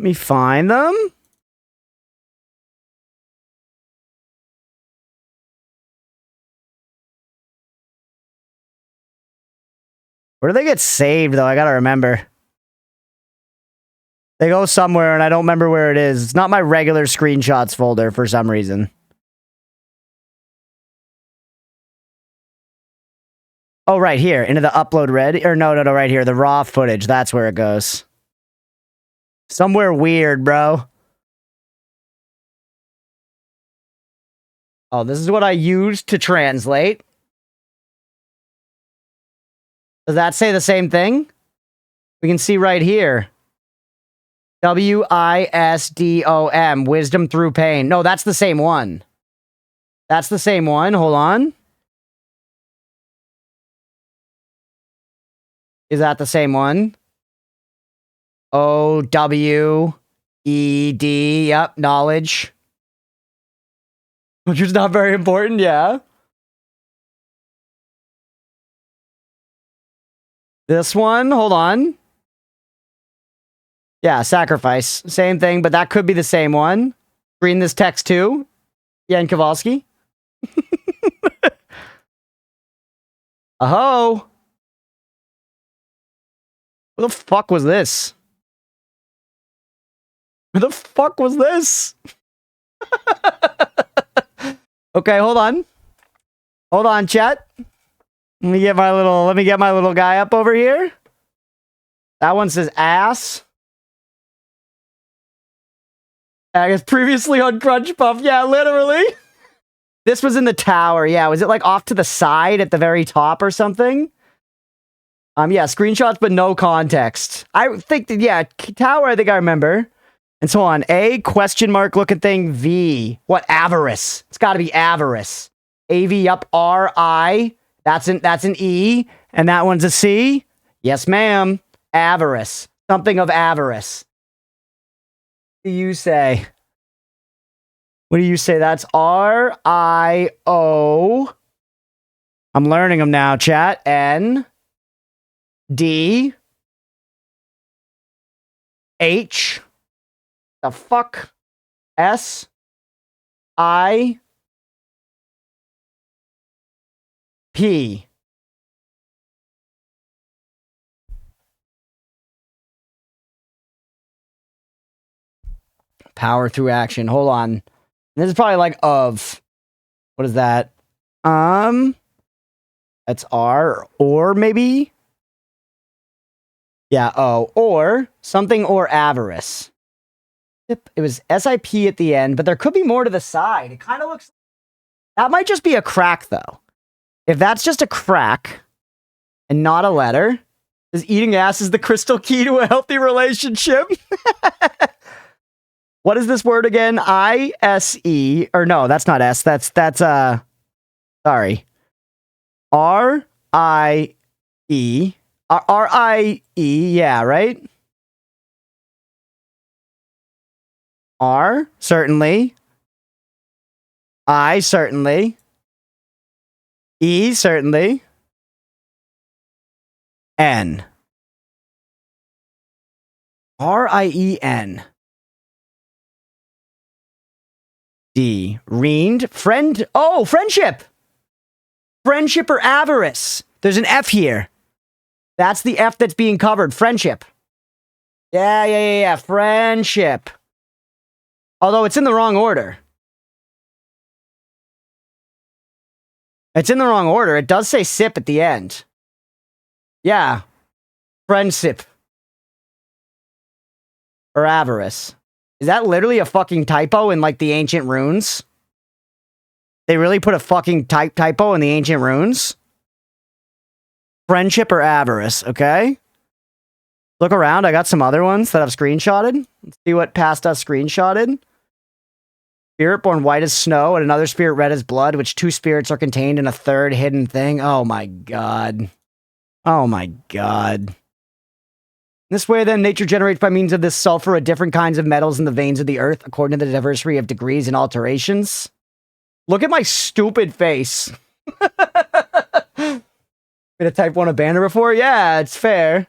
me find them. Where do they get saved, though? I gotta remember. They go somewhere, and I don't remember where it is. It's not my regular screenshots folder for some reason. Oh, right here. Into the upload ready. Or no, right here. The raw footage. That's where it goes. Somewhere weird, bro. Oh, this is what I used to translate. Does that say the same thing? We can see right here. W-I-S-D-O-M. Wisdom through pain. No, that's the same one. That's the same one. Hold on. Is that the same one? O-W-E-D. Yep, knowledge. Which is not very important, yeah. This one, hold on. Yeah, sacrifice. Same thing, but that could be the same one. Reading this text too. Jan Kowalski. Aho. What the fuck was this? What the fuck was this? Okay, hold on. Hold on, chat. Let me get my little guy up over here. That one says ass. I guess previously on Crunchpuff. Yeah, literally. This was in the tower. Yeah, was it like off to the side at the very top or something? Yeah, screenshots, but no context. I think that, yeah, tower, I think I remember. And so on. A question mark looking thing. V. What? Avarice. It's got to be avarice. A-V, up. R-I. That's an E. And that one's a C. Yes, ma'am. Avarice. Something of avarice. What do you say? What do you say? That's R-I-O. I'm learning them now, chat. N. D. H. The fuck? S. I. P. Power through action. Hold on. This is probably like of. What is that? That's R. Or maybe? Yeah, O. Or something or avarice. It was SIP at the end, but there could be more to the side. It kind of looks... That might just be a crack, though. If that's just a crack and not a letter, is eating ass is the crystal key to a healthy relationship? What is this word again? I-S-E. Or no, that's not S. That's sorry. R-I-E. R-I-E, yeah, right? R, certainly. I, certainly. E, certainly. N. R-I-E-N. D. Reened. Friend. Oh, friendship. Friendship or avarice. There's an F here. That's the F that's being covered. Friendship. Yeah. Friendship. Although it's in the wrong order. It's in the wrong order. It does say sip at the end. Yeah. Friendship. Or avarice. Is that literally a fucking typo in, like, the ancient runes? They really put a fucking typo in the ancient runes? Friendship or avarice, okay? Look around. I got some other ones that I've screenshotted. Let's see what past us screenshotted. Spirit born white as snow and another spirit red as blood, which 2 spirits are contained in a third hidden thing. Oh my god. Oh my god. This way, then, nature generates by means of this sulfur a different kinds of metals in the veins of the earth, according to the diversity of degrees and alterations. Look at my stupid face. Been a type 1 a banner before? Yeah, it's fair.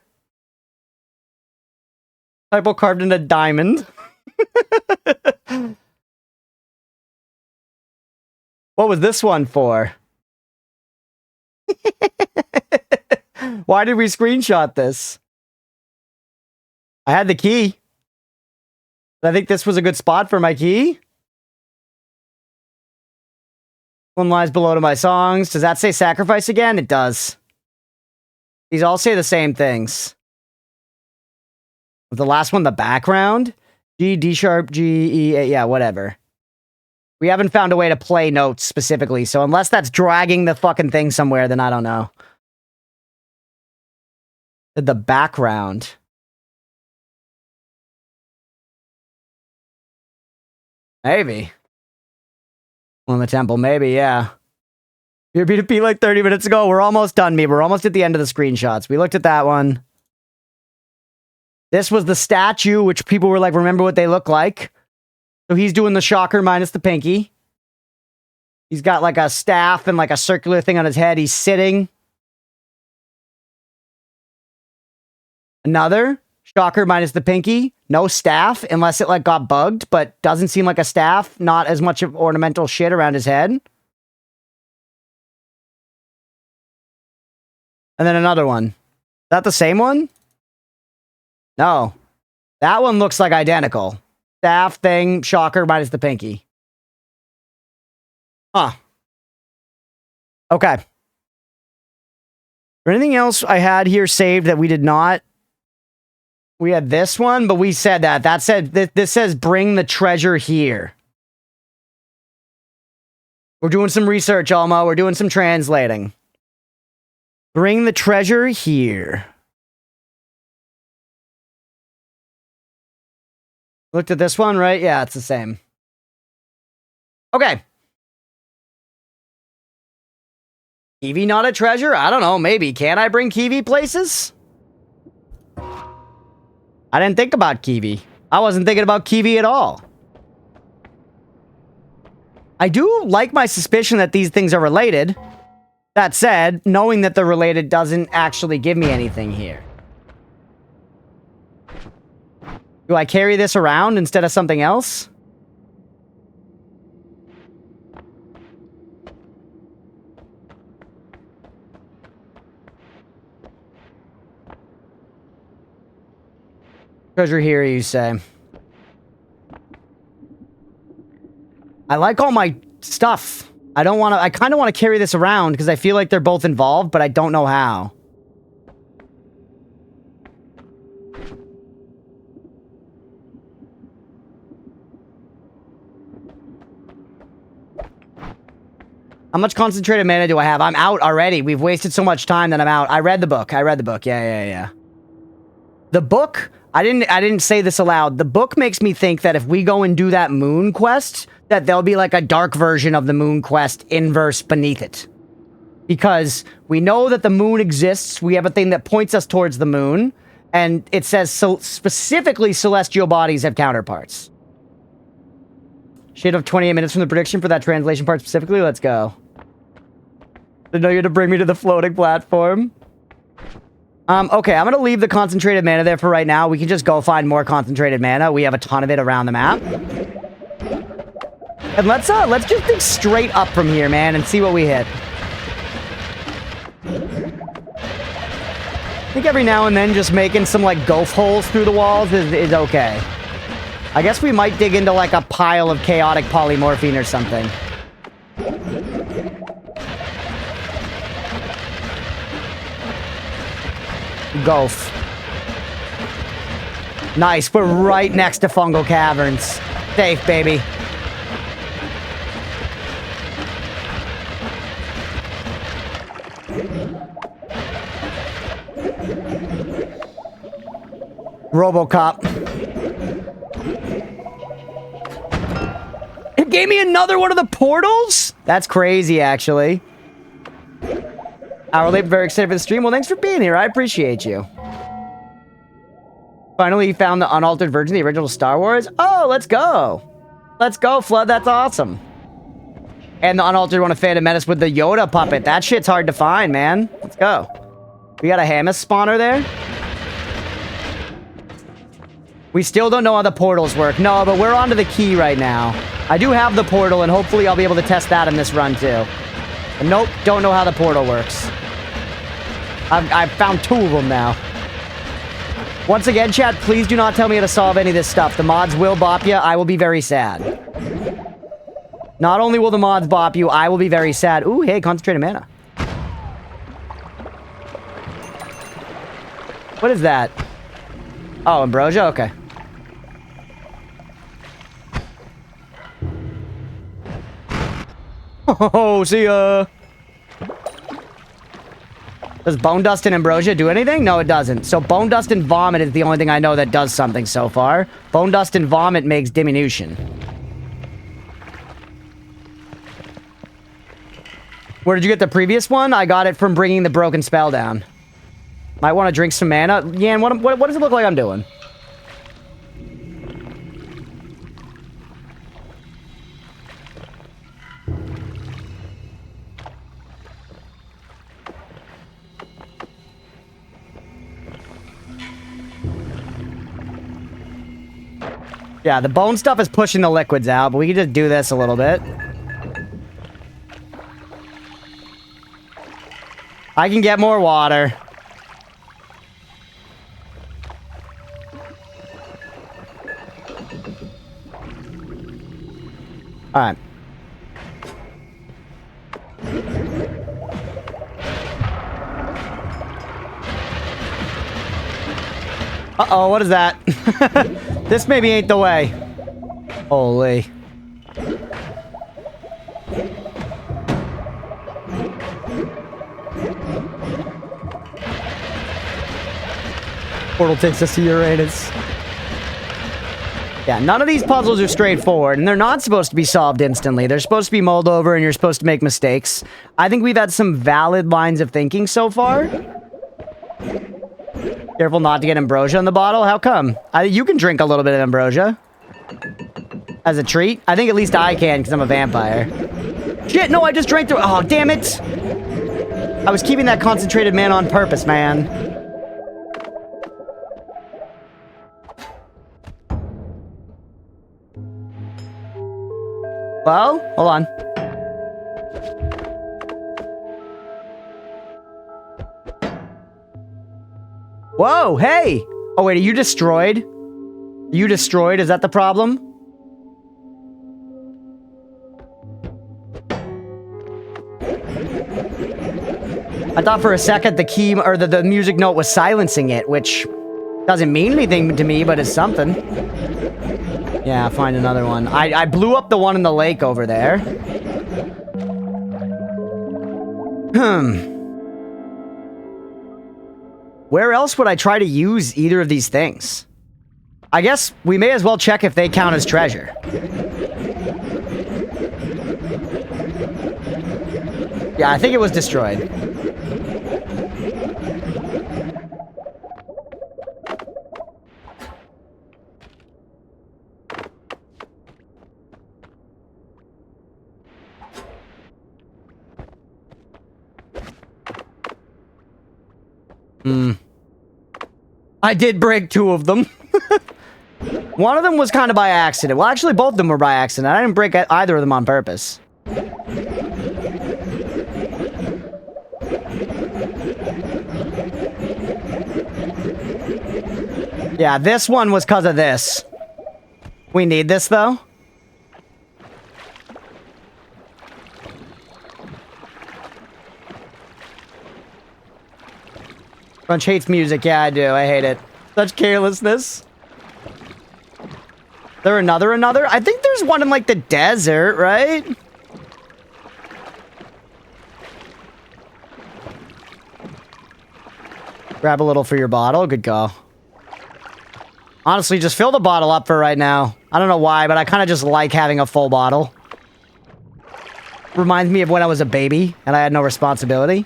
Typo carved in a diamond. What was this one for? Why did we screenshot this? I had the key. I think this was a good spot for my key. One lies below to my songs. Does that say sacrifice again? It does. These all say the same things. The last one, the background. G, D sharp, G, E, A, yeah, whatever. We haven't found a way to play notes specifically, so unless that's dragging the fucking thing somewhere, then I don't know. The background. Maybe. On the temple, maybe, yeah. You're beat a P like 30 minutes ago. We're almost done, me. We're almost at the end of the screenshots. We looked at that one. This was the statue, which people were like, remember what they look like. So he's doing the shocker minus the pinky. He's got like a staff and like a circular thing on his head. He's sitting. Another shocker minus the pinky. No staff, unless it like got bugged, but doesn't seem like a staff. Not as much of ornamental shit around his head. And then another one. Is that the same one? No. That one looks like identical. Staff thing, shocker minus the pinky. Huh. Okay. Is there anything else I had here saved that we did not? We had this one, but we said that. That said, this says bring the treasure here. We're doing some research, Alma. We're doing some translating. Bring the treasure here. Looked at this one, right? Yeah, it's the same. Okay. Kiwi not a treasure? I don't know, maybe. Can I bring Kiwi places? I didn't think about Kiwi. I wasn't thinking about Kiwi at all. I do like my suspicion that these things are related. That said, knowing that they're related doesn't actually give me anything here. Do I carry this around instead of something else? Treasure here, you say. I like all my stuff. I don't want to... I kind of want to carry this around because I feel like they're both involved, but I don't know how. How much concentrated mana do I have? I'm out already. We've wasted so much time that I'm out. I read the book. Yeah. The book... I didn't say this aloud. The book makes me think that if we go and do that moon quest, that there'll be like a dark version of the moon quest inverse beneath it. Because we know that the moon exists. We have a thing that points us towards the moon. And it says so specifically celestial bodies have counterparts. Shit of 28 minutes from the prediction for that translation part specifically. Let's go. I know you're to bring me to the floating platform. Okay, I'm gonna leave the concentrated mana there for right now. We can just go find more concentrated mana. We have a ton of it around the map. And let's just dig straight up from here, man, and see what we hit. I think every now and then just making some, like, goph holes through the walls is okay. I guess we might dig into, like, a pile of chaotic polymorphine or something. Golf. Nice. We're right next to fungal caverns. Safe, baby. RoboCop. It gave me another one of the portals? That's crazy, actually. Hour late, very excited for the stream. Well, thanks for being here. I appreciate you. Finally, you found the unaltered version of the original Star Wars. Oh, let's go. Let's go, Flood. That's awesome. And the unaltered one of Phantom Menace with the Yoda puppet. That shit's hard to find, man. Let's go. We got a Hamas spawner there. We still don't know how the portals work. No, but we're onto the key right now. I do have the portal, and hopefully I'll be able to test that in this run, too. And nope, don't know how the portal works. I've found 2 of them now. Once again, chat, please do not tell me how to solve any of this stuff. The mods will bop you. I will be very sad. Not only will the mods bop you, I will be very sad. Ooh, hey, concentrated mana. What is that? Oh, ambrosia? Okay. Oh, see ya. Does bone dust and ambrosia do anything? No, it doesn't. So bone dust and vomit is the only thing I know that does something so far. Bone dust and vomit makes diminution. Where did you get the previous one? I got it from bringing the broken spell down. Might want to drink some mana. Yan, what does it look like I'm doing? Yeah, the bone stuff is pushing the liquids out, but we can just do this a little bit. I can get more water. Alright. Uh-oh, what is that? This maybe ain't the way. Holy. Portal takes us to Uranus. Yeah, none of these puzzles are straightforward, and they're not supposed to be solved instantly. They're supposed to be mulled over, and you're supposed to make mistakes. I think we've had some valid lines of thinking so far. Careful not to get ambrosia in the bottle. How come? You can drink a little bit of ambrosia. As a treat. I think at least I can, because I'm a vampire. Shit, no, I just drank through... Oh, damn it! I was keeping that concentrated mana on purpose, man. Well, hold on. Whoa, hey! Oh, wait, are you destroyed? Are you destroyed? Is that the problem? I thought for a second the key, or the music note was silencing it, which doesn't mean anything to me, but is something. Yeah, find another one. I blew up the one in the lake over there. Where else would I try to use either of these things? I guess we may as well check if they count as treasure. Yeah, I think it was destroyed. I did break 2 of them. One of them was kind of by accident. Well, actually, both of them were by accident. I didn't break either of them on purpose. Yeah, this one was because of this. We need this, though. Crunch hates music. Yeah, I do. I hate it. Such carelessness. There another? I think there's one in, like, the desert, right? Grab a little for your bottle. Good call. Honestly, just fill the bottle up for right now. I don't know why, but I kind of just like having a full bottle. Reminds me of when I was a baby and I had no responsibility.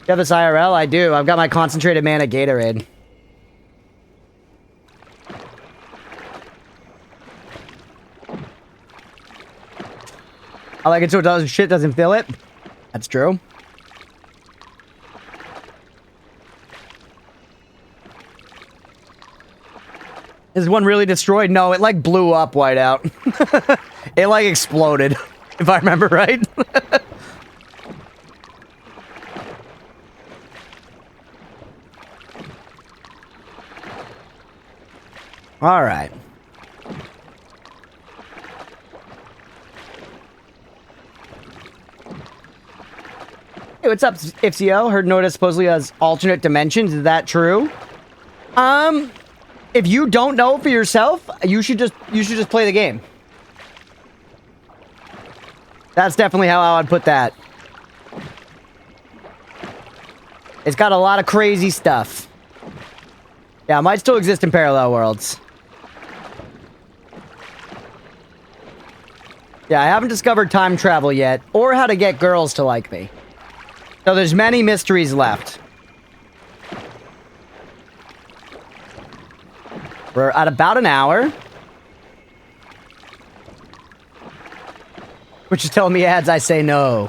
You have this IRL? I do. I've got my concentrated mana Gatorade. I like it so it doesn't shit doesn't fill it. That's true. Is one really destroyed? No, it like blew up whiteout. It like exploded, if I remember right. All right. Hey, what's up, Ipsio? Heard Noita supposedly has alternate dimensions. Is that true? If you don't know for yourself, you should just play the game. That's definitely how I would put that. It's got a lot of crazy stuff. Yeah, it might still exist in parallel worlds. Yeah, I haven't discovered time travel yet, or how to get girls to like me. So there's many mysteries left. We're at about an hour. Which is telling me ads, I say no.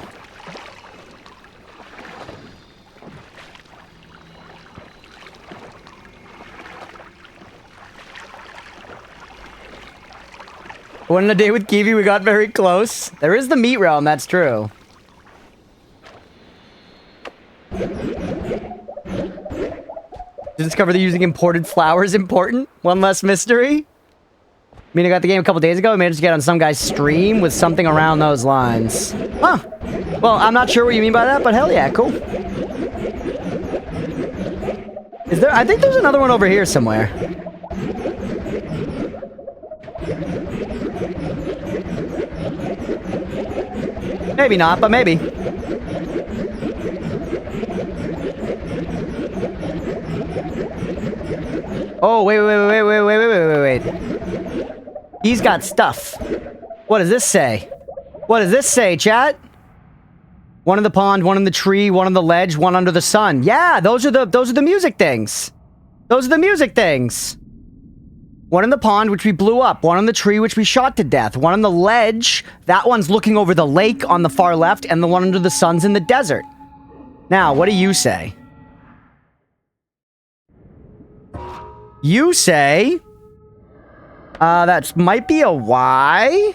One in a day with Kiwi, we got very close. There is the meat realm, that's true. To discover that using imported flour is important. One less mystery. I mean, I got the game a couple days ago. I managed to get on some guy's stream with something around those lines. Huh. Well, I'm not sure what you mean by that, but hell yeah, cool. Is there? I think there's another one over here somewhere. Maybe not, but maybe. Oh, wait. He's got stuff. What does this say? What does this say, chat? One in the pond, one in the tree, one on the ledge, one under the sun. Yeah, those are the music things. Those are the music things. One in the pond, which we blew up. One on the tree, which we shot to death. One on the ledge. That one's looking over the lake on the far left, and the one under the sun's in the desert. Now, what do you say? You say... that might be a Y? I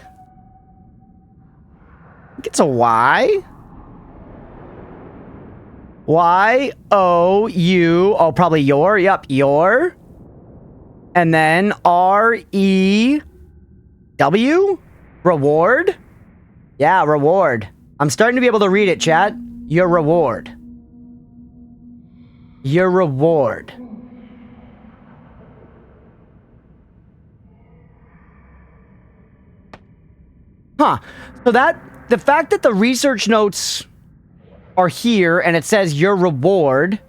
think it's a Y. Y-O-U. Oh, probably your. Yep, your. And then R-E-W? Reward? Yeah, reward. I'm starting to be able to read it, chat. Your reward. Your reward. Huh. So the fact that the research notes are here and it says your reward,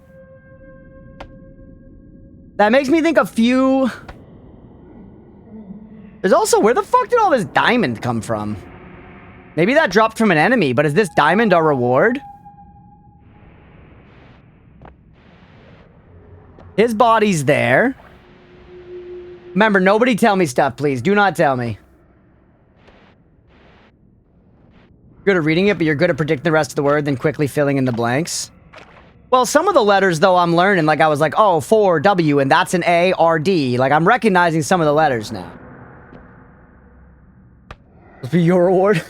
that makes me think a few... There's also, where the fuck did all this diamond come from? Maybe that dropped from an enemy, but is this diamond our reward? His body's there. Remember, nobody tell me stuff, please. Do not tell me. Good at reading it, but you're good at predicting the rest of the word, then quickly filling in the blanks. Well, some of the letters, though, I'm learning. Like, I was like, oh, 4, W, and that's an A, R, D. Like, I'm recognizing some of the letters now. This be your reward.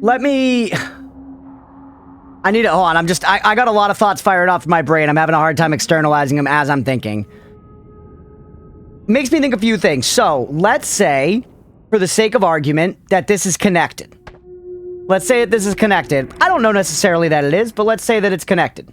Let me... I need to, hold on, I got a lot of thoughts fired off in my brain. I'm having a hard time externalizing them as I'm thinking. Makes me think a few things. So, let's say, for the sake of argument, that this is connected. Let's say that this is connected. I don't know necessarily that it is, but let's say that it's connected.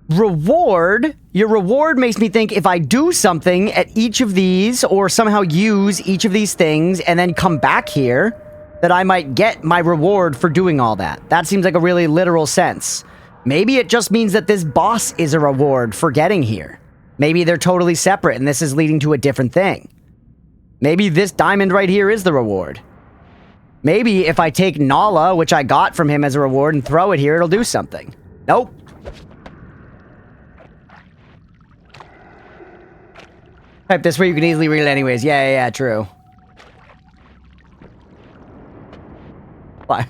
Reward. Your reward makes me think if I do something at each of these, or somehow use each of these things, and then come back here, that I might get my reward for doing all that. That seems like a really literal sense. Maybe it just means that this boss is a reward for getting here. Maybe they're totally separate, and this is leading to a different thing. Maybe this diamond right here is the reward. Maybe if I take Nala, which I got from him as a reward, and throw it here, it'll do something. Nope. Type this where you can easily read it anyways. Yeah, true. Why?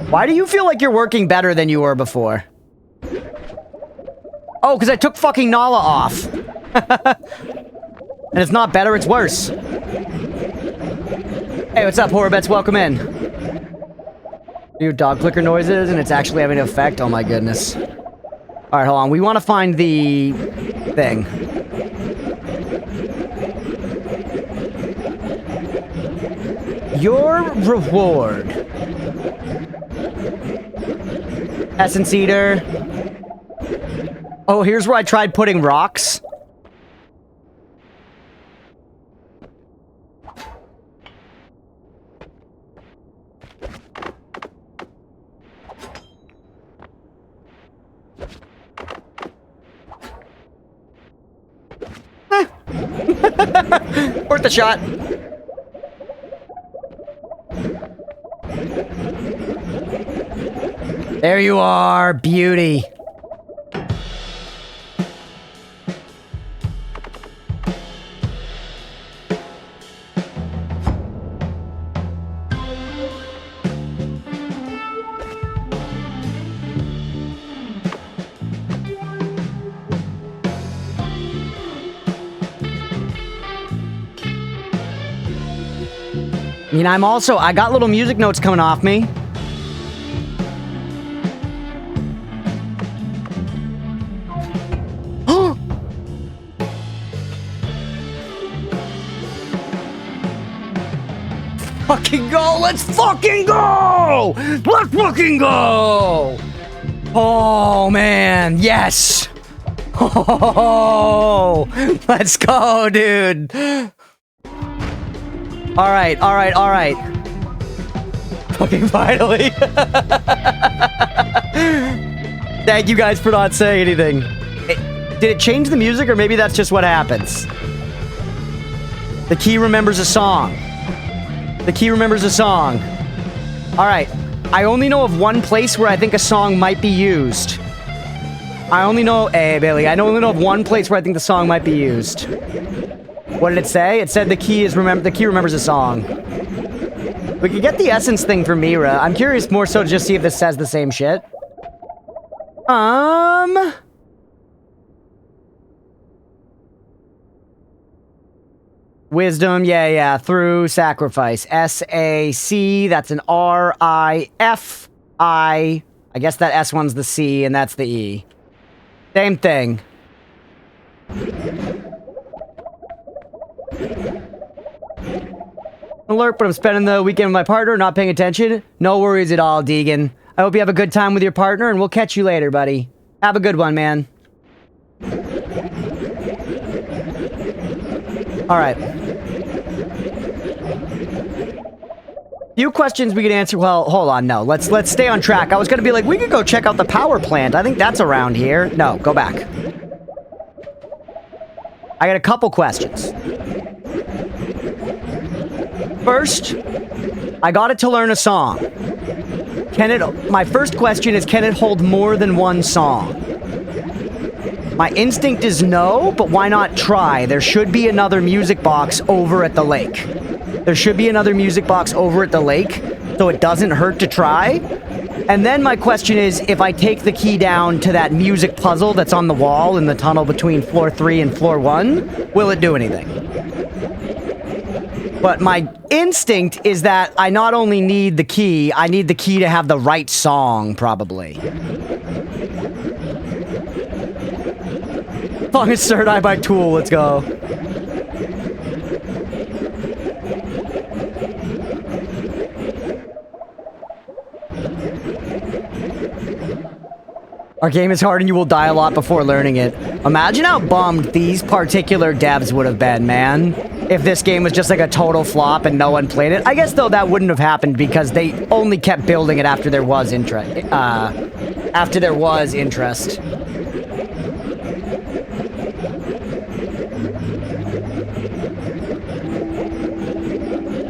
Why do you feel like you're working better than you were before? Oh, because I took fucking Nala off. And it's not better, it's worse. Hey, what's up, Horror-Bets? Welcome in. Do dog clicker noises, and it's actually having an effect? Oh my goodness. Alright, hold on. We want to find the thing. Your reward. Essence Eater. Oh, here's where I tried putting rocks. Worth the shot. There you are, beauty. I mean, I got little music notes coming off me. Fucking go! Let's fucking go! Let's fucking go! Oh, man. Yes! Oh, let's go, dude. Alright. Fucking finally. Thank you guys for not saying anything. Did it change the music, or maybe that's just what happens? The key remembers a song. The key remembers a song. Alright. I only know of one place where I think a song might be used. I only know... Hey, Bailey. I only know of one place where I think the song might be used. What did it say? It said the key remembers a song. We could get the essence thing from Mira. I'm curious more so to just see if this says the same shit. Wisdom, yeah. Through sacrifice. S-A-C, that's an R-I-F-I. I guess that S one's the C, and that's the E. Same thing. Alert, but I'm spending the weekend with my partner, not paying attention. No worries at all, Deegan. I hope you have a good time with your partner, and we'll catch you later, buddy. Have a good one, man. Alright. Few questions we could answer. Well, hold on, no. Let's stay on track. I was gonna be like, we could go check out the power plant. I think that's around here. No, go back. I got a couple questions. First, I got it to learn a song. My first question is, can it hold more than one song? My instinct is no, but why not try? There should be another music box over at the lake. There should be another music box over at the lake, so it doesn't hurt to try. And then my question is, if I take the key down to that music puzzle that's on the wall in the tunnel between floor 3 and floor 1, will it do anything? But my instinct is that I not only need the key, I need the key to have the right song, probably. Song is Third Eye by Tool, let's go. Our game is hard and you will die a lot before learning it. Imagine how bummed these particular devs would have been, man. If this game was just like a total flop and no one played it. I guess, though, that wouldn't have happened because they only kept building it after there was interest.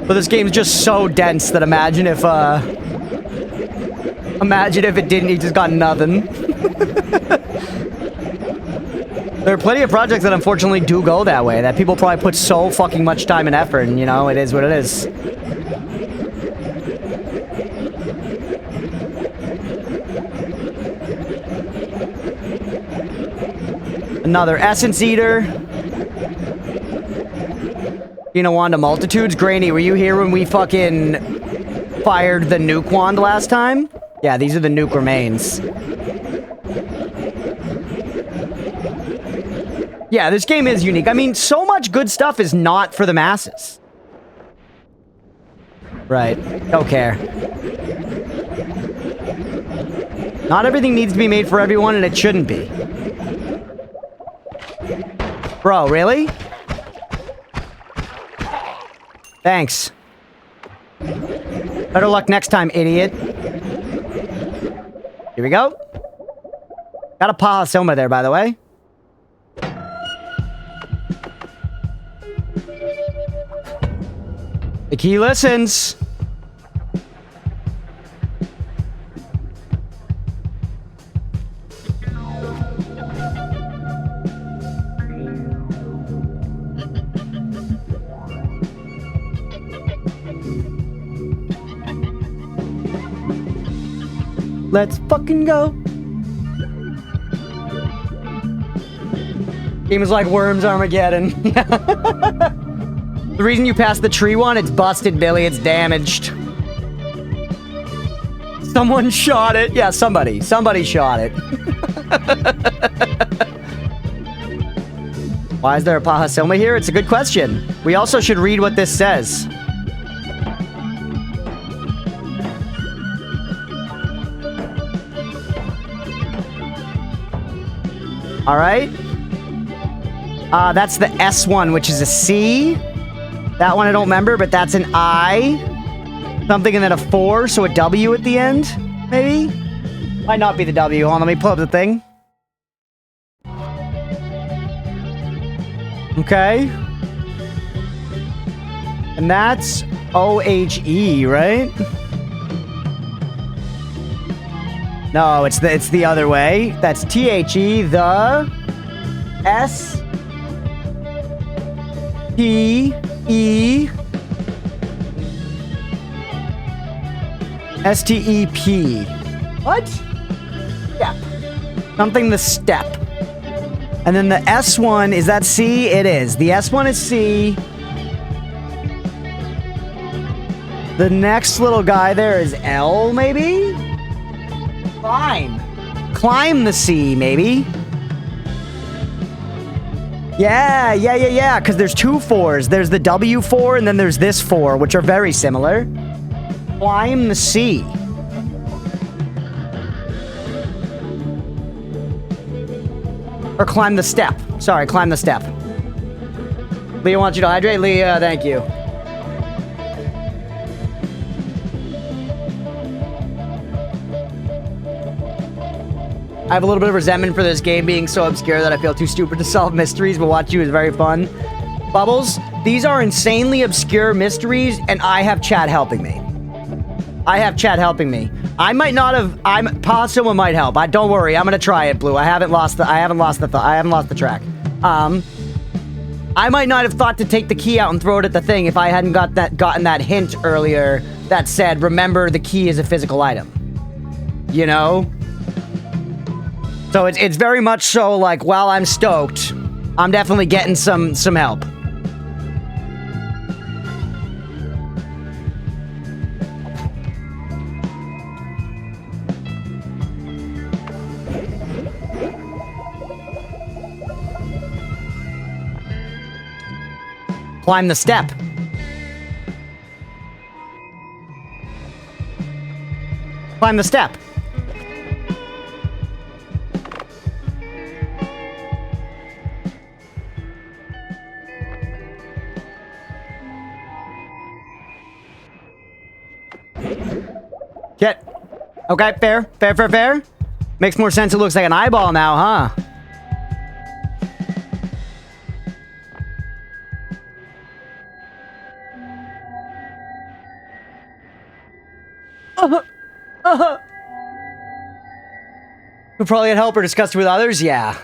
But this game's just so dense that imagine if it didn't, you just got nothing. There are plenty of projects that unfortunately do go that way, that people probably put so fucking much time and effort, and, you know, it is what it is. Another Essence Eater. Wand of Multitudes. Granny, were you here when we fucking fired the nuke wand last time? Yeah, these are the nuke remains. Yeah, this game is unique. I mean, so much good stuff is not for the masses. Right. Don't care. Not everything needs to be made for everyone, and it shouldn't be. Bro, really? Thanks. Better luck next time, idiot. Here we go. Got a Paha Soma there, by the way. The key listens. Let's fucking go. Game is like Worms Armageddon. The reason you passed the tree one, it's busted, Billy. It's damaged. Someone shot it. Yeah, somebody shot it. Why is there a Paha Soma here? It's a good question. We also should read what this says. All right. That's the S one, which is a C. That one I don't remember, but that's an I. Something and then a 4, so a W at the end, maybe? Might not be the W. Hold on, let me pull up the thing. Okay. And that's O-H-E, right? No, it's the other way. That's T-H-E, the S-T-E S-T-E-P. What? Step. Something the step. And then the S one, is that C? It is. The S one is C. The next little guy there is L, maybe? Climb. Climb the C, maybe. Yeah, because there's 2 4s. There's the W4 and then there's this 4, which are very similar. Climb the C. Or climb the step. Sorry, climb the step. Leah wants you to hydrate. Leah, thank you. I have a little bit of resentment for this game being so obscure that I feel too stupid to solve mysteries, but watch you is very fun. Bubbles, these are insanely obscure mysteries, and I have chat helping me. I might not have. Paha Soma might help. Don't worry. I'm gonna try it, Blue. I haven't lost the track. I might not have thought to take the key out and throw it at the thing if I hadn't gotten that hint earlier that said, remember, the key is a physical item. you know? So it's very much so like, while I'm stoked, I'm definitely getting some help. Climb the step. Climb the step. Get. Okay, fair. Fair. Makes more sense. It looks like an eyeball now, huh? Who probably had help or discussed it with others? Yeah.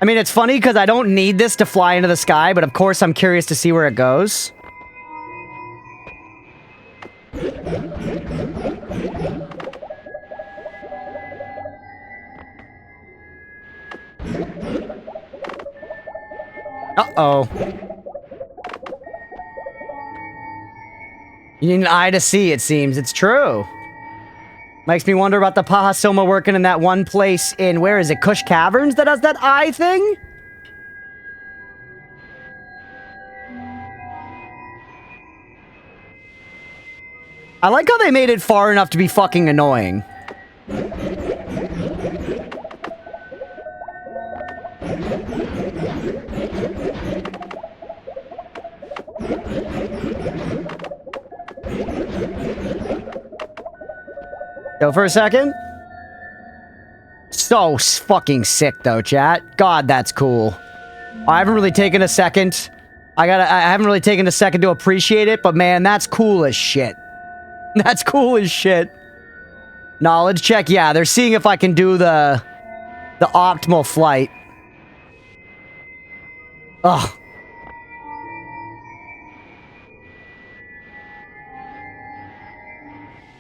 I mean, it's funny because I don't need this to fly into the sky, but of course I'm curious to see where it goes. Uh-oh. You need an eye to see, it seems. It's true. Makes me wonder about the Paha Soma working in that one place in, where is it, Kush Caverns that has that eye thing? I like how they made it far enough to be fucking annoying. Go for a second. So fucking sick though, chat. God, that's cool. I haven't really taken a second. I haven't really taken a second to appreciate it, but man, that's cool as shit. That's cool as shit. Knowledge check. Yeah, they're seeing if I can do the optimal flight. Ugh.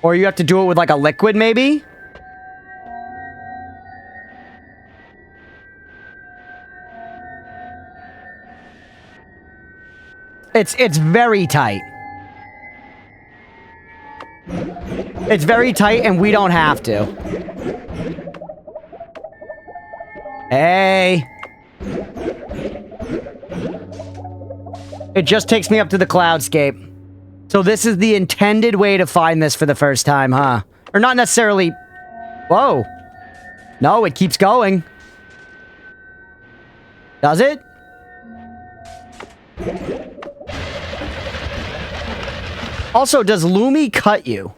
Or you have to do it with like a liquid, maybe? It's very tight. It's very tight and we don't have to. Hey. It just takes me up to the cloudscape. So this is the intended way to find this for the first time, huh? Or not necessarily... Whoa. No, it keeps going. Does it? Also, does Lumi cut you?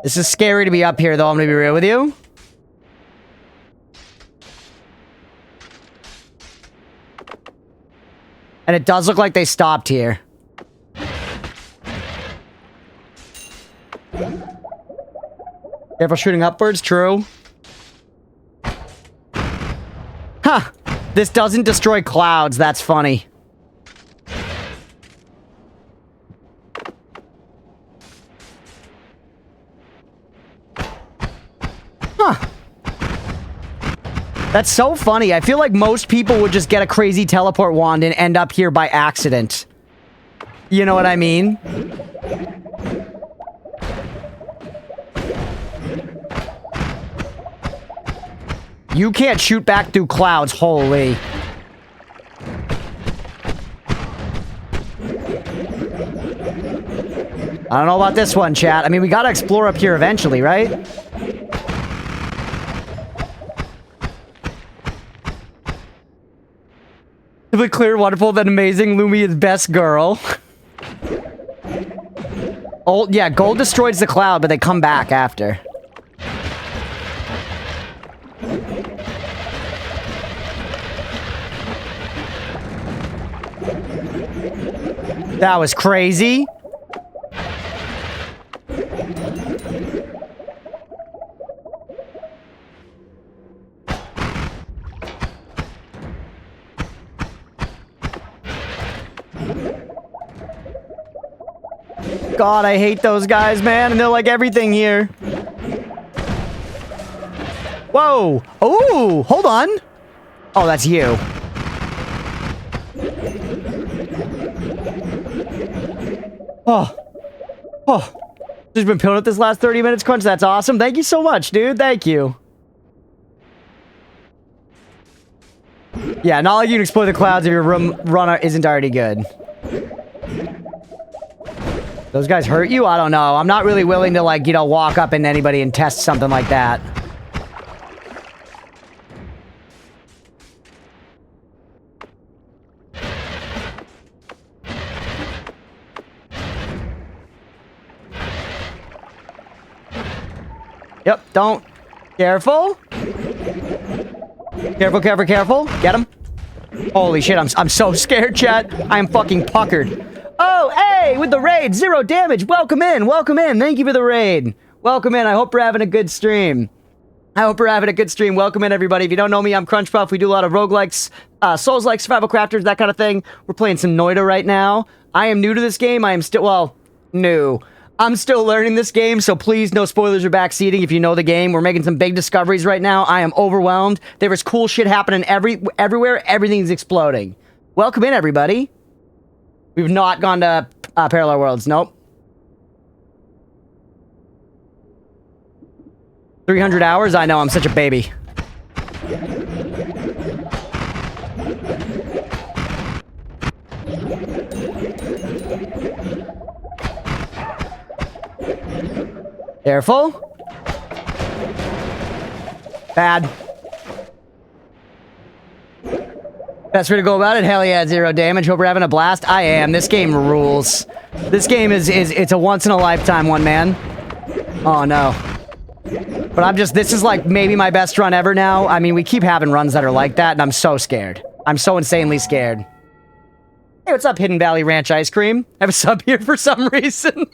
This is scary to be up here, though, I'm gonna be real with you. And it does look like they stopped here. Careful shooting upwards, true. Huh. This doesn't destroy clouds, that's funny. Huh. That's so funny. I feel like most people would just get a crazy teleport wand and end up here by accident. You know what I mean? You can't shoot back through clouds, holy. I don't know about this one, chat. I mean, we gotta explore up here eventually, right? Simply clear, wonderful, then amazing. Lumi is best girl. Oh, yeah, gold destroys the cloud, but they come back after. That was crazy. God, I hate those guys, man. And they're like everything here. Whoa. Oh, hold on. Oh, that's you. Oh. Oh. Just been pilling it this last 30 minutes, Crunch. That's awesome. Thank you so much, dude. Thank you. Yeah, not like you can explore the clouds if your runner isn't already good. Those guys hurt you? I don't know. I'm not really willing to, like, you know, walk up into anybody and test something like that. Yep, don't. Careful. Careful, careful, careful. Get him. Holy shit, I'm so scared, chat. I am fucking puckered. Oh, hey, with the raid, 0 damage. Welcome in, welcome in. Thank you for the raid. Welcome in. I hope you're having a good stream. I hope you're having a good stream. Welcome in, everybody. If you don't know me, I'm Crunchpuff. We do a lot of roguelikes, Souls-like, survival crafters, that kind of thing. We're playing some Noita right now. I am new to this game. I am still, well, new. I'm still learning this game, so please, no spoilers or backseating if you know the game. We're making some big discoveries right now. I am overwhelmed. There is cool shit happening everywhere. Everything's exploding. Welcome in, everybody. We've not gone to Parallel Worlds. Nope. 300 hours? I know, I'm such a baby. Careful. Bad. Best way to go about it? Hell yeah, 0 damage. Hope we're having a blast. I am. This game rules. This game it's a once-in-a-lifetime one, man. Oh, no. But this is like maybe my best run ever now. I mean, we keep having runs that are like that, and I'm so scared. I'm so insanely scared. Hey, what's up, Hidden Valley Ranch Ice Cream? I have a sub here for some reason.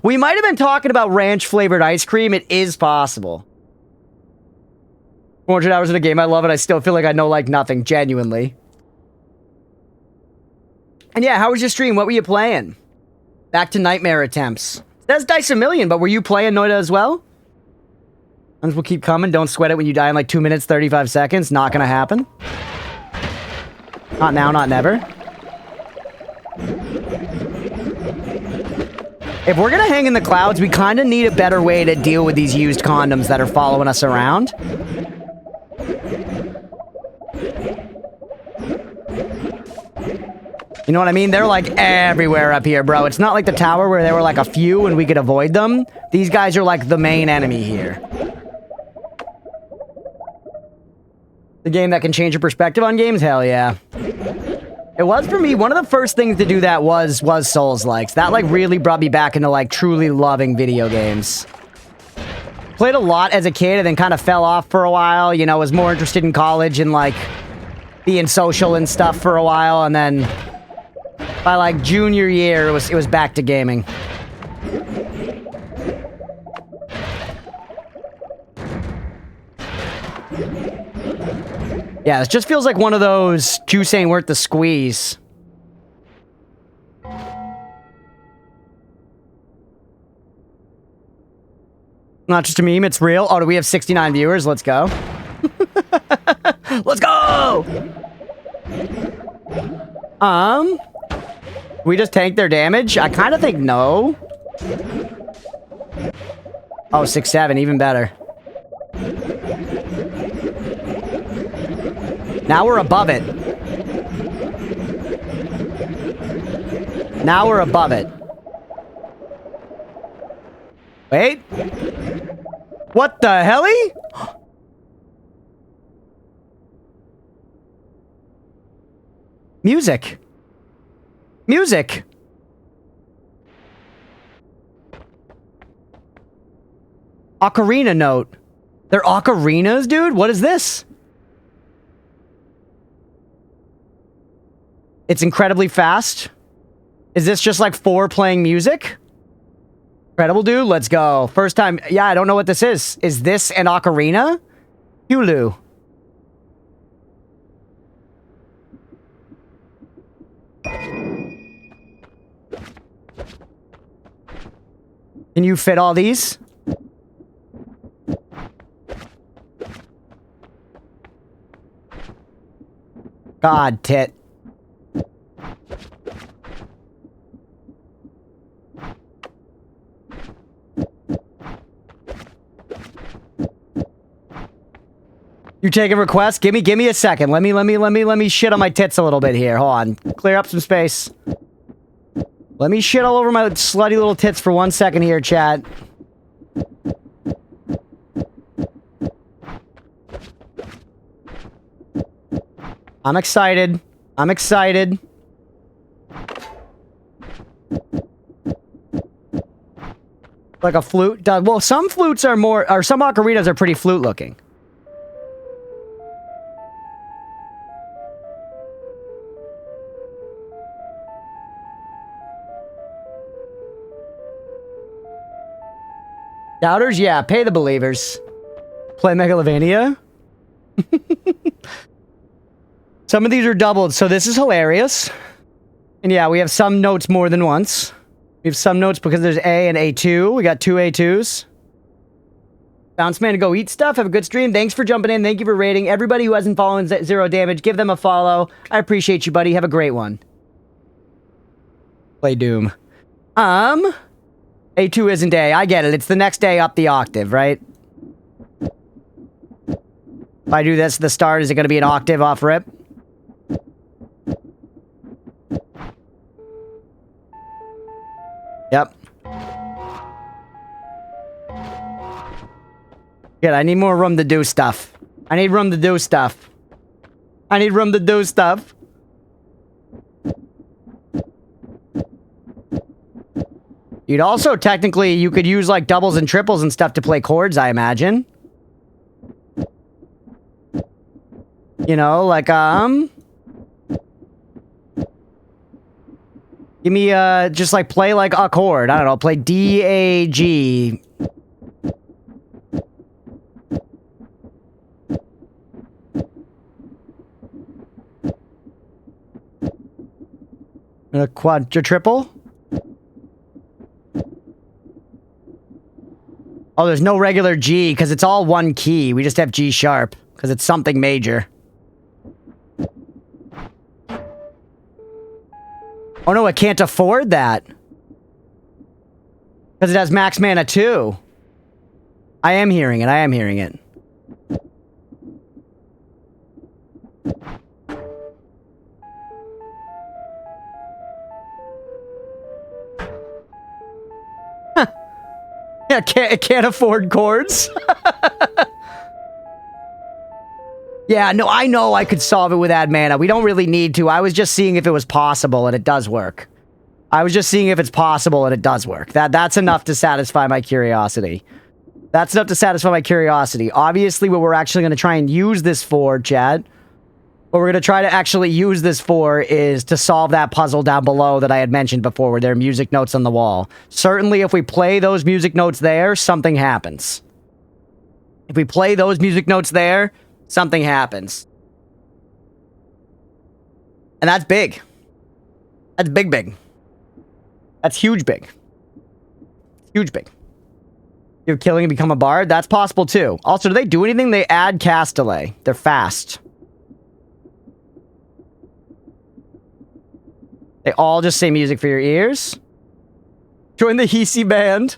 We might have been talking about ranch-flavored ice cream. It is possible. 400 hours in a game. I love it. I still feel like I know, like, nothing. Genuinely. And yeah, how was your stream? What were you playing? Back to nightmare attempts. That's Dice a Million, but were you playing Noita as well? Ones will keep coming. Don't sweat it when you die in, like, 2 minutes, 35 seconds. Not gonna happen. Not now, not never. If we're gonna hang in the clouds, we kind of need a better way to deal with these used condoms that are following us around. You know what I mean? They're like everywhere up here, bro. It's not like the tower where there were like a few and we could avoid them. These guys are like the main enemy here. The game that can change your perspective on games? Hell yeah. It was for me. One of the first things to do that was Souls-likes. That like really brought me back into like truly loving video games. Played a lot as a kid and then kind of fell off for a while. You know, was more interested in college and like being social and stuff for a while, and then by like junior year, it was back to gaming. Yeah, this just feels like one of those juice ain't worth the squeeze. Not just a meme, it's real. Oh, do we have 69 viewers? Let's go. Let's go! We just tank their damage? I kind of think no. Oh, 6-7, even better. Now we're above it. Now we're above it. Wait. What the helly? Music. Music. Ocarina note. They're ocarinas, dude? What is this? It's incredibly fast. Is this just like 4 playing music? Incredible, dude. Let's go. First time. Yeah, I don't know what this is. Is this an ocarina? Hulu. Can you fit all these? God, tit. You taking requests? Give me a second. Let me shit on my tits a little bit here. Hold on. Clear up some space. Let me shit all over my slutty little tits for 1 second here, chat. I'm excited. I'm excited. Like a flute? Well, some flutes are more... Or some ocarinas are pretty flute-looking. Doubters? Yeah, pay the believers. Play Megalovania? Some of these are doubled, so this is hilarious. And yeah, we have some notes more than once. We have some notes because there's A and A2. We got 2 A2s. Bounce Man to go eat stuff. Have a good stream. Thanks for jumping in. Thank you for rating. Everybody who hasn't followed Zero Damage, give them a follow. I appreciate you, buddy. Have a great one. Play Doom. A2 isn't A. I get it. It's the next A up the octave, right? If I do this at the start, is it going to be an octave off rip? Yep. Good, I need more room to do stuff. I need room to do stuff. I need room to do stuff. You'd also, technically, you could use, like, doubles and triples and stuff to play chords, I imagine. You know, like, give me, just, like, play, like, a chord. I don't know, play D, A, G. A triple? Oh, there's no regular G, because it's all one key. We just have G sharp, because it's something major. Oh no, I can't afford that. Because it has max mana 2. I am hearing it, I am hearing it. Huh. Yeah, it can't afford chords. Yeah, no, I know I could solve it with add mana. We don't really need to. I was just seeing if it was possible, and it does work. I was just seeing if it's possible, and it does work. That's enough to satisfy my curiosity. That's enough to satisfy my curiosity. Obviously, what we're actually going to try and use this for, Chad, what we're going to try to actually use this for is to solve that puzzle down below that I had mentioned before, where there are music notes on the wall. Certainly, if we play those music notes there, something happens. If we play those music notes there, something happens. And that's big. That's big, big. That's huge big. Huge big. You're killing and become a bard? That's possible too. Also, do they do anything? They add cast delay. They're fast. They all just say music for your ears. Join the Hisi band.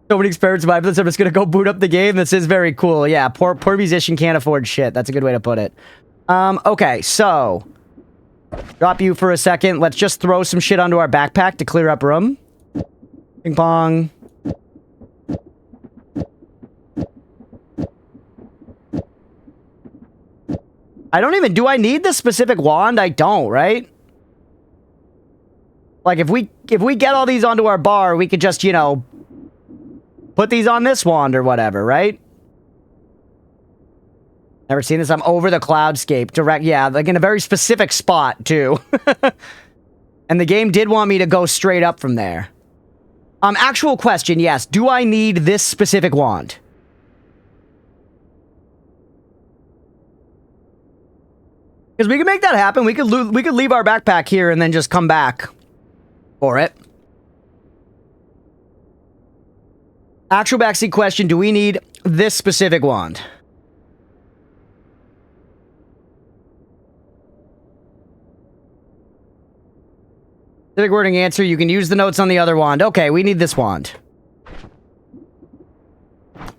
So many experiments by this. I'm just gonna go boot up the game. This is very cool. Yeah, poor musician can't afford shit. That's a good way to put it. Okay, so drop you for a second. Let's just throw some shit onto our backpack to clear up room. Ping pong. I don't even... Do I need this specific wand? I don't, right? Like, if we get all these onto our bar, we could just, you know, put these on this wand or whatever, right? Never seen this. I'm over the cloudscape. Direct, yeah, like in a very specific spot, too. And the game did want me to go straight up from there. Actual question, yes. Do I need this specific wand? Because we can make that happen. We could leave our backpack here and then just come back for it. Actual backseat question, do we need this specific wand? Specific wording answer, you can use the notes on the other wand. Okay, we need this wand.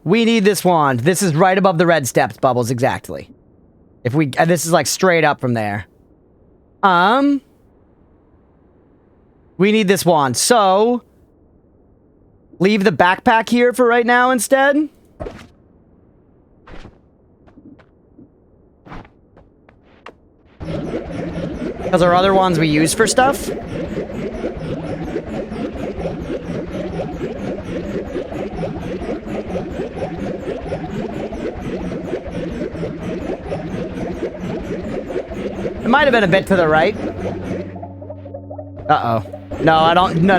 We need this wand. This is right above the red steps, Bubbles, exactly. If we... this is like straight up from there. We need this wand. So... leave the backpack here for right now instead. Because our other wands we use for stuff. It might have been a bit to the right. Uh-oh. No, I don't... No.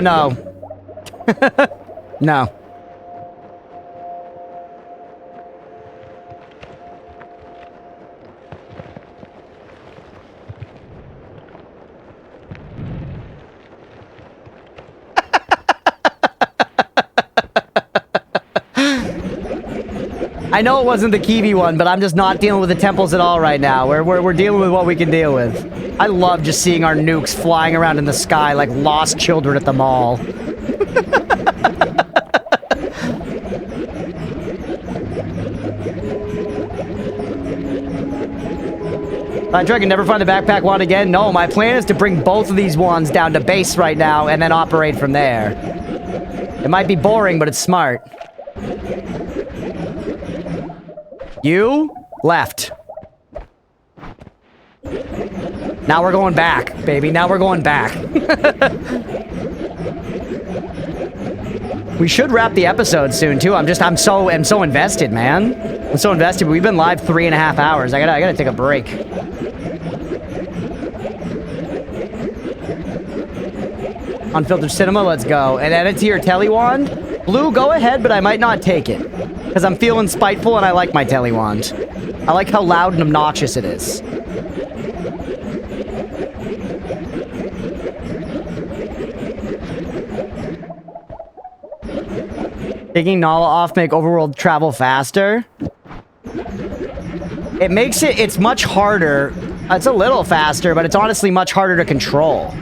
No. I know it wasn't the Kiwi one, but I'm just not dealing with the temples at all right now. We're dealing with what we can deal with. I love just seeing our nukes flying around in the sky like lost children at the mall. I try to never find the backpack wand again. No, my plan is to bring both of these wands down to base right now and then operate from there. It might be boring, but it's smart. You left. Now we're going back, baby. Now we're going back. We should wrap the episode soon too. I'm so invested, man. I'm so invested. We've been live 3.5 hours. I gotta take a break. Unfiltered cinema, let's go. And add it to your telly wand. Blue, go ahead, but I might not take it. Because I'm feeling spiteful and I like my telly wand. I like how loud and obnoxious it is. Taking Nala off make overworld travel faster. It makes it's much harder. It's a little faster, but it's honestly much harder to control.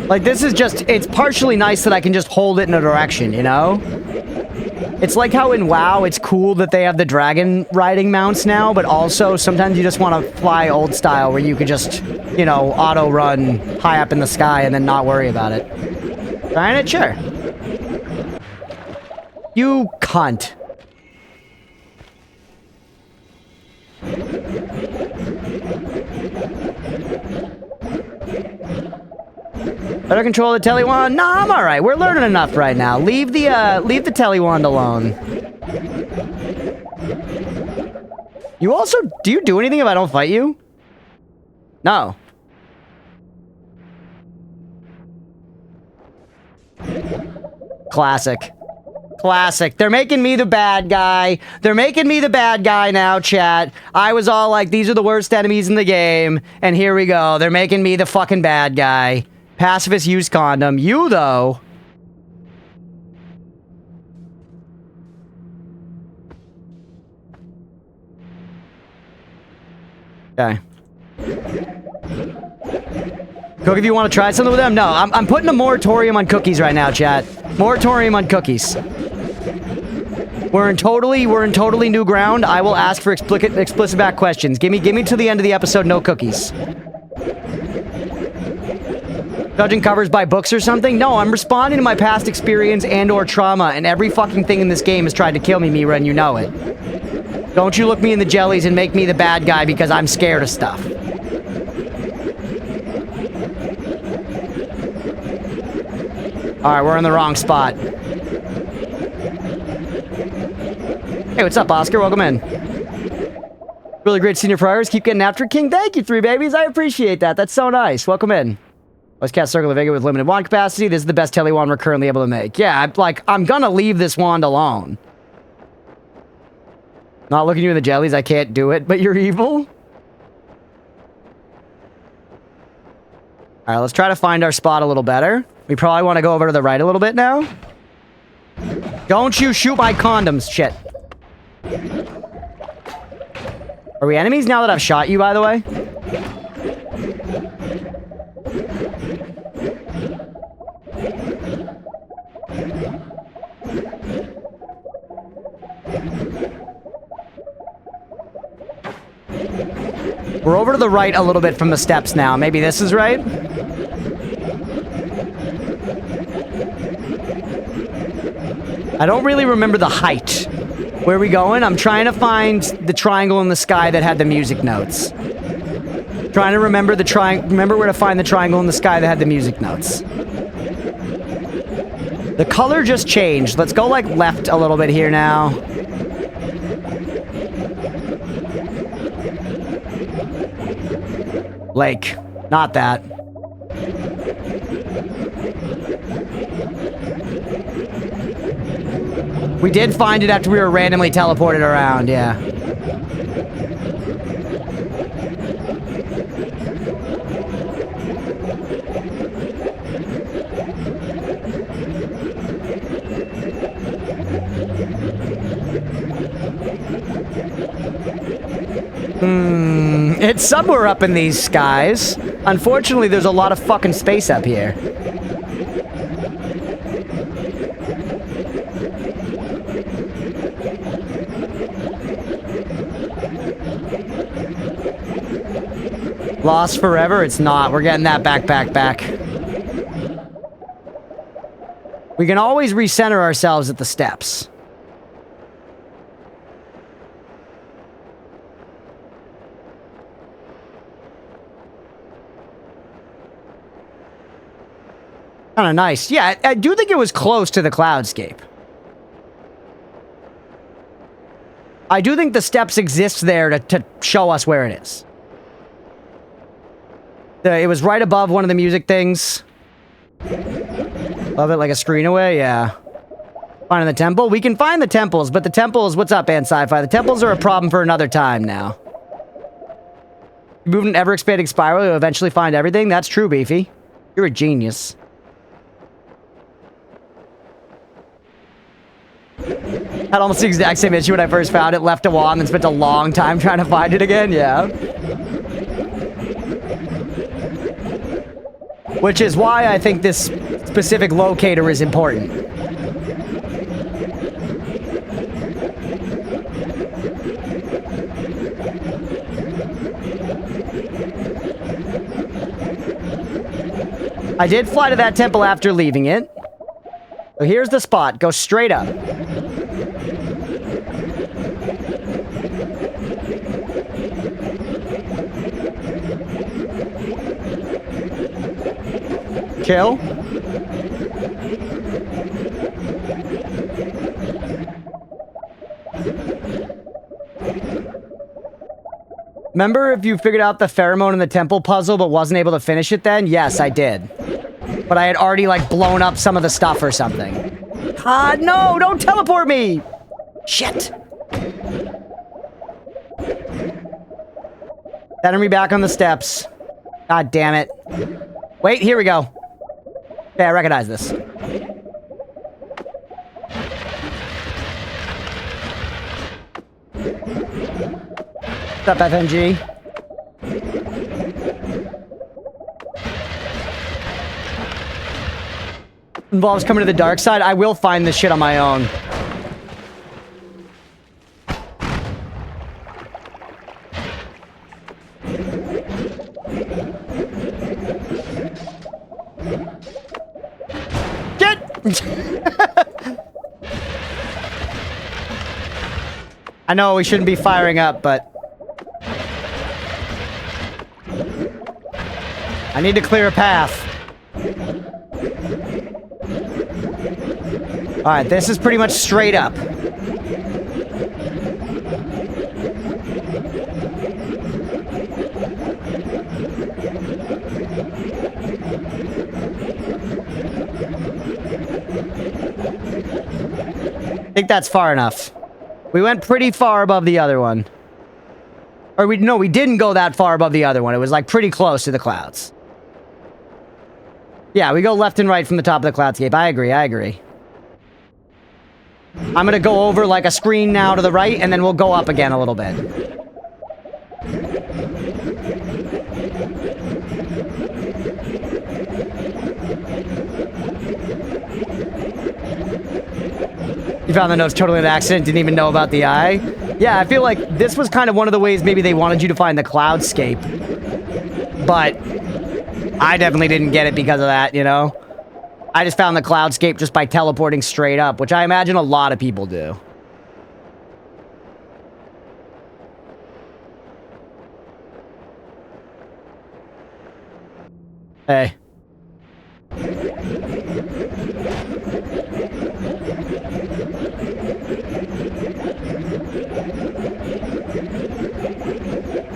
Like, this is just, it's partially nice that I can just hold it in a direction, you know? It's like how in WoW, it's cool that they have the dragon riding mounts now, but also sometimes you just want to fly old style where you could just, you know, auto-run high up in the sky and then not worry about it. Trying it? Sure. You cunt. Better control the telly wand? Nah, I'm alright. We're learning enough right now. Leave the telly wand alone. You also... do you do anything if I don't fight you? No. Classic. Classic. They're making me the bad guy. They're making me the bad guy now, chat. I was all like, these are the worst enemies in the game. And here we go. They're making me the fucking bad guy. Pacifist use condom. You, though... Okay. Cook, if you want to try something with them? No, I'm putting a moratorium on cookies right now, chat. Moratorium on cookies. We're in totally new ground. I will ask for explicit back questions. Give me to the end of the episode, no cookies. Judging covers by books or something? No, I'm responding to my past experience and or trauma, and every fucking thing in this game has tried to kill me, Mira, and you know it. Don't you look me in the jellies and make me the bad guy because I'm scared of stuff. Alright, we're in the wrong spot. Hey, what's up, Oscar? Welcome in. Really great senior priors. Keep getting after it, King. Thank you, 3 babies. I appreciate that. That's so nice. Welcome in. Let's cast Circle of Vigor with limited wand capacity. This is the best tele wand we're currently able to make. Yeah, I'm gonna leave this wand alone. Not looking you in the jellies, I can't do it, but you're evil? Alright, let's try to find our spot a little better. We probably want to go over to the right a little bit now. Don't you shoot my condoms, shit. Are we enemies now that I've shot you, by the way? We're over to the right a little bit from the steps now. Maybe this is right? I don't really remember the height. Where are we going? I'm trying to find the triangle in the sky that had the music notes. Trying to remember remember where to find the triangle in the sky that had the music notes. The color just changed. Let's go like left a little bit here now. Lake. Not that. We did find it after we were randomly teleported around, yeah. It's somewhere up in these skies. Unfortunately, there's a lot of fucking space up here. Lost forever? It's not. We're getting that back. We can always recenter ourselves at the steps. Kind of nice. Yeah, I do think it was close to the cloudscape. I do think the steps exist there to show us where it is. It was right above one of the music things. Love it, like a screen away, yeah. Finding the temple? We can find the temples, but the temples... What's up, Ant Sci-Fi? The temples are a problem for another time now. You move an ever-expanding spiral, you'll eventually find everything? That's true, Beefy. You're a genius. Had almost the exact same issue when I first found it. Left a wand and spent a long time trying to find it again, yeah. Which is why I think this specific locator is important. I did fly to that temple after leaving it. So here's the spot. Go straight up. Kill. Remember if you figured out the pheromone in the temple puzzle but wasn't able to finish it then? Yes, I did. But I had already, like, blown up some of the stuff or something. Ah, no! Don't teleport me! Shit! Send me back on the steps. God damn it. Wait, here we go. Okay, I recognize this. What's up, FNG? Involves coming to the dark side. I will find this shit on my own. I know we shouldn't be firing up, but... I need to clear a path. Alright, this is pretty much straight up. I think that's far enough. We went pretty far above the other one. Or no, we didn't go that far above the other one. It was like pretty close to the clouds. Yeah, we go left and right from the top of the cloudscape. I agree, I agree. I'm gonna go over like a screen now to the right, and then we'll go up again a little bit. You found the notes totally an accident, didn't even know about the eye. Yeah, I feel like this was kind of one of the ways maybe they wanted you to find the cloudscape. But I definitely didn't get it because of that, you know? I just found the cloudscape just by teleporting straight up, which I imagine a lot of people do. Hey.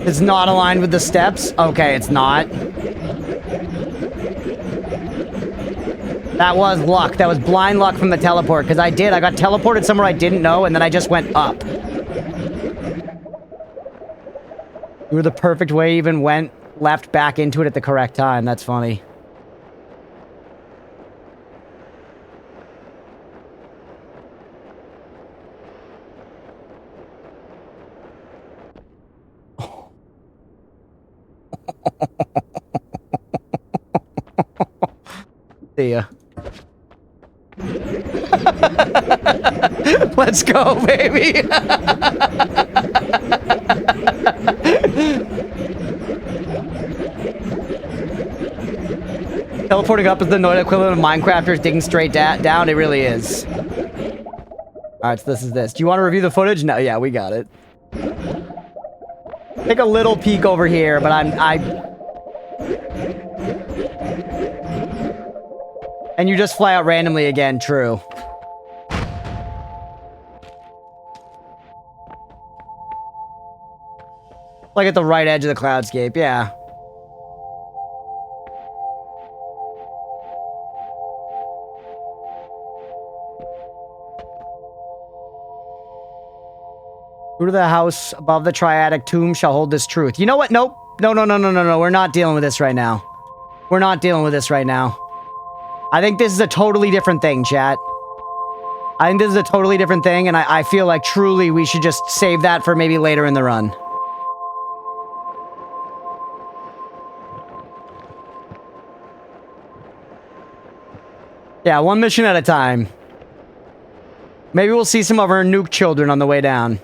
It's not aligned with the steps? Okay, it's not. That was luck. That was blind luck from the teleport, because I got teleported somewhere I didn't know, and then I just went up. You were the perfect way, even went left back into it at the correct time. That's funny. See ya. Let's go, baby. Teleporting up is the Noita equivalent of Minecrafters digging straight down. It really is. Alright, so this is this. Do you want to review the footage? No, yeah, we got it. Take a little peek over here, but And you just fly out randomly again, true. Like at the right edge of the cloudscape, yeah. Who to the house above the triadic tomb shall hold this truth. You know what? Nope. No. We're not dealing with this right now. We're not dealing with this right now. I think this is a totally different thing, chat. I think this is a totally different thing, and I feel like truly we should just save that for maybe later in the run. Yeah, one mission at a time. Maybe we'll see some of our nuke children on the way down.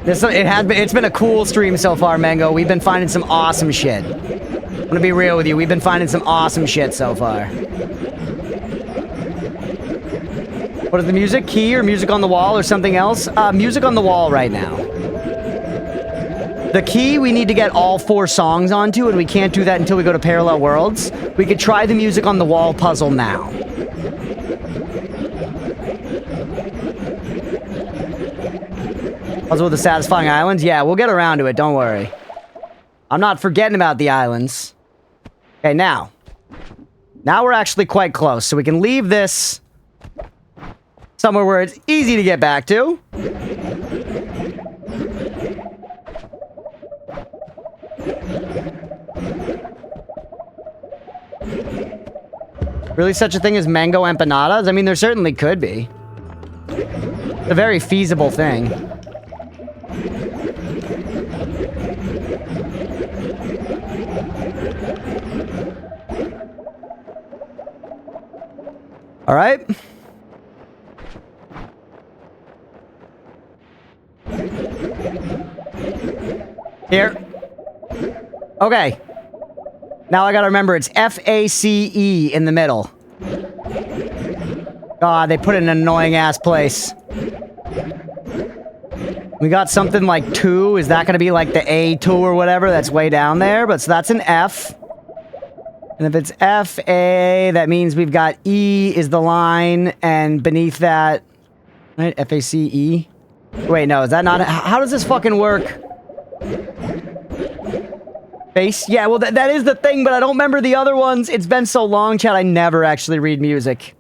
It's been a cool stream so far, Mango. We've been finding some awesome shit. I'm gonna be real with you. We've been finding some awesome shit so far. What is the music? Key or music on the wall or something else? Music on the wall right now. The key we need to get all 4 songs onto, and we can't do that until we go to Parallel Worlds. We could try the music on the wall puzzle now. Puzzle with the satisfying islands? Yeah, we'll get around to it, don't worry. I'm not forgetting about the islands. Okay, now. Now we're actually quite close, so we can leave this somewhere where it's easy to get back to. Really such a thing as mango empanadas? I mean, there certainly could be. It's a very feasible thing. All right. Here. Okay. Now I gotta remember it's F-A-C-E in the middle. God, they put it in an annoying-ass place. We got something like 2. Is that gonna be like the A2 or whatever that's way down there? But so that's an F. And if it's F-A, that means we've got E is the line, and beneath that... Right? F-A-C-E? Wait, no, is that not... How does this fucking work? Bass? Yeah, well, that is the thing, but I don't remember the other ones. It's been so long, Chad. I never actually read music.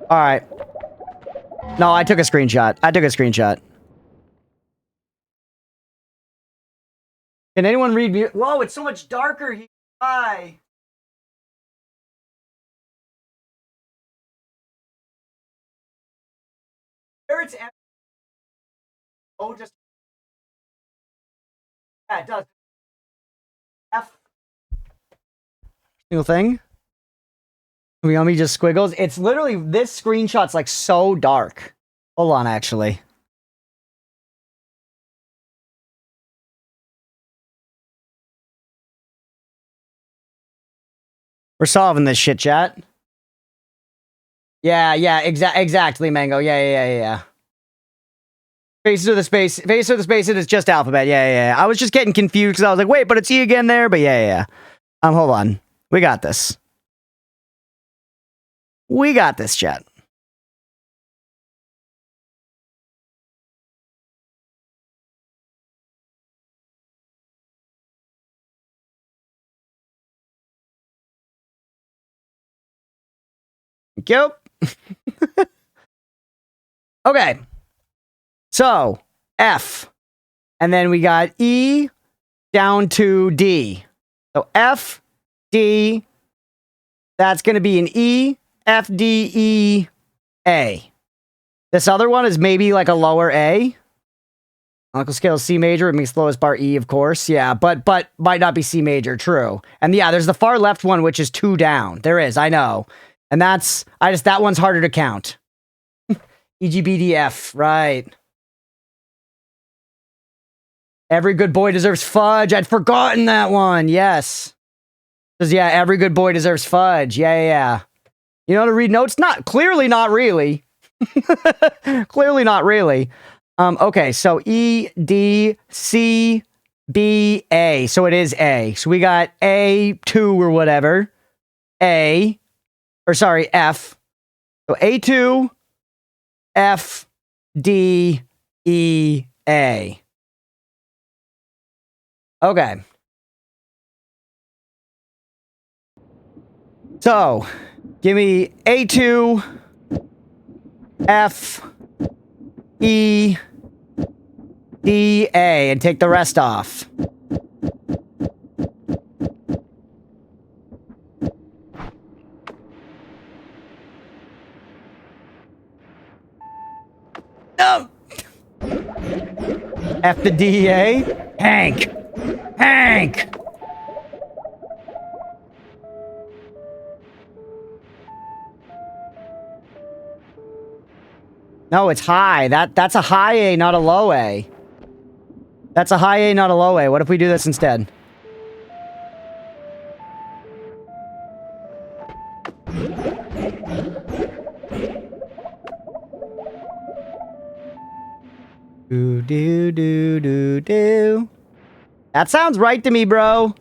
All right. No, I took a screenshot. Can anyone read music? Whoa, it's so much darker here. Hi. There it's... Oh, just... Yeah, it does. F. Single thing. Yummy just squiggles. It's literally, this screenshot's like so dark. Hold on, actually. We're solving this shit, chat. Yeah, exactly, Mango. Yeah. Faces of the space, it is just alphabet. Yeah. I was just getting confused because I was like, wait, but it's E again there? But yeah. Hold on. We got this. We got this, chat. Thank you. Okay. So, F. And then we got E down to D. So, F, D. That's going to be an E, F, D, E, A. This other one is maybe like a lower A. Uncle scale is C major. It makes the lowest bar E, of course. Yeah, but might not be C major. True. And yeah, there's the far left one, which is 2 down. There is, I know. And that's, that one's harder to count. EGBDF, right. Every good boy deserves fudge. I'd forgotten that one. Yes. Because, yeah, every good boy deserves fudge. Yeah. You know how to read notes? Clearly not really. Clearly not really. Okay, so E, D, C, B, A. So it is A. So we got A2 or whatever. F. So A2, F, D, E, A. Okay. So, give me A2, F, E, D, A, and take the rest off. No! F to D, A? Hank! No, it's high. That's a high A, not a low A. That's a high A, not a low A. What if we do this instead? Do. That sounds right to me, bro.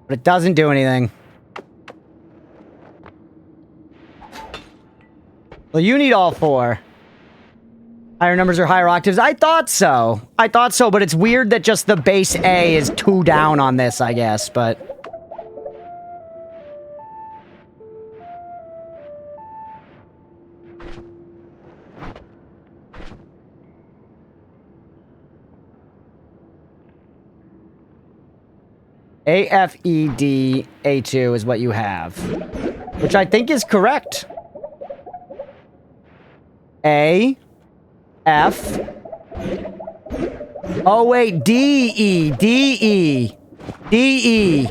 But it doesn't do anything. Well, you need all 4. Higher numbers or higher octaves? I thought so, but it's weird that just the base A is 2 down on this, I guess, but... A, F, E, D, A2 is what you have. Which I think is correct. A, F... Oh, wait, D, E, D, E, D, E.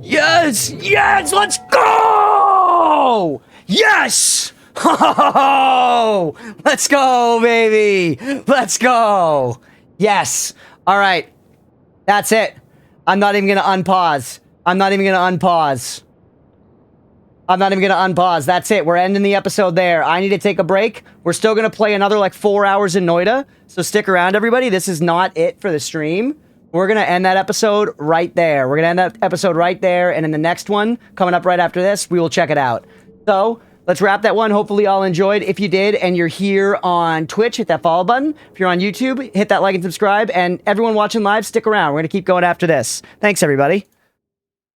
Yes, let's go! Yes! Oh, let's go, baby. Let's go. Yes. All right. That's it. I'm not even going to unpause. I'm not even going to unpause. That's it. We're ending the episode there. I need to take a break. We're still going to play another like 4 hours in Noita. So stick around, everybody. This is not it for the stream. We're going to end that episode right there. We're going to end that episode right there. And in the next one, coming up right after this, we will check it out. So let's wrap that one. Hopefully y'all enjoyed. If you did and you're here on Twitch, hit that follow button. If you're on YouTube, hit that like and subscribe. And everyone watching live, stick around. We're going to keep going after this. Thanks, everybody.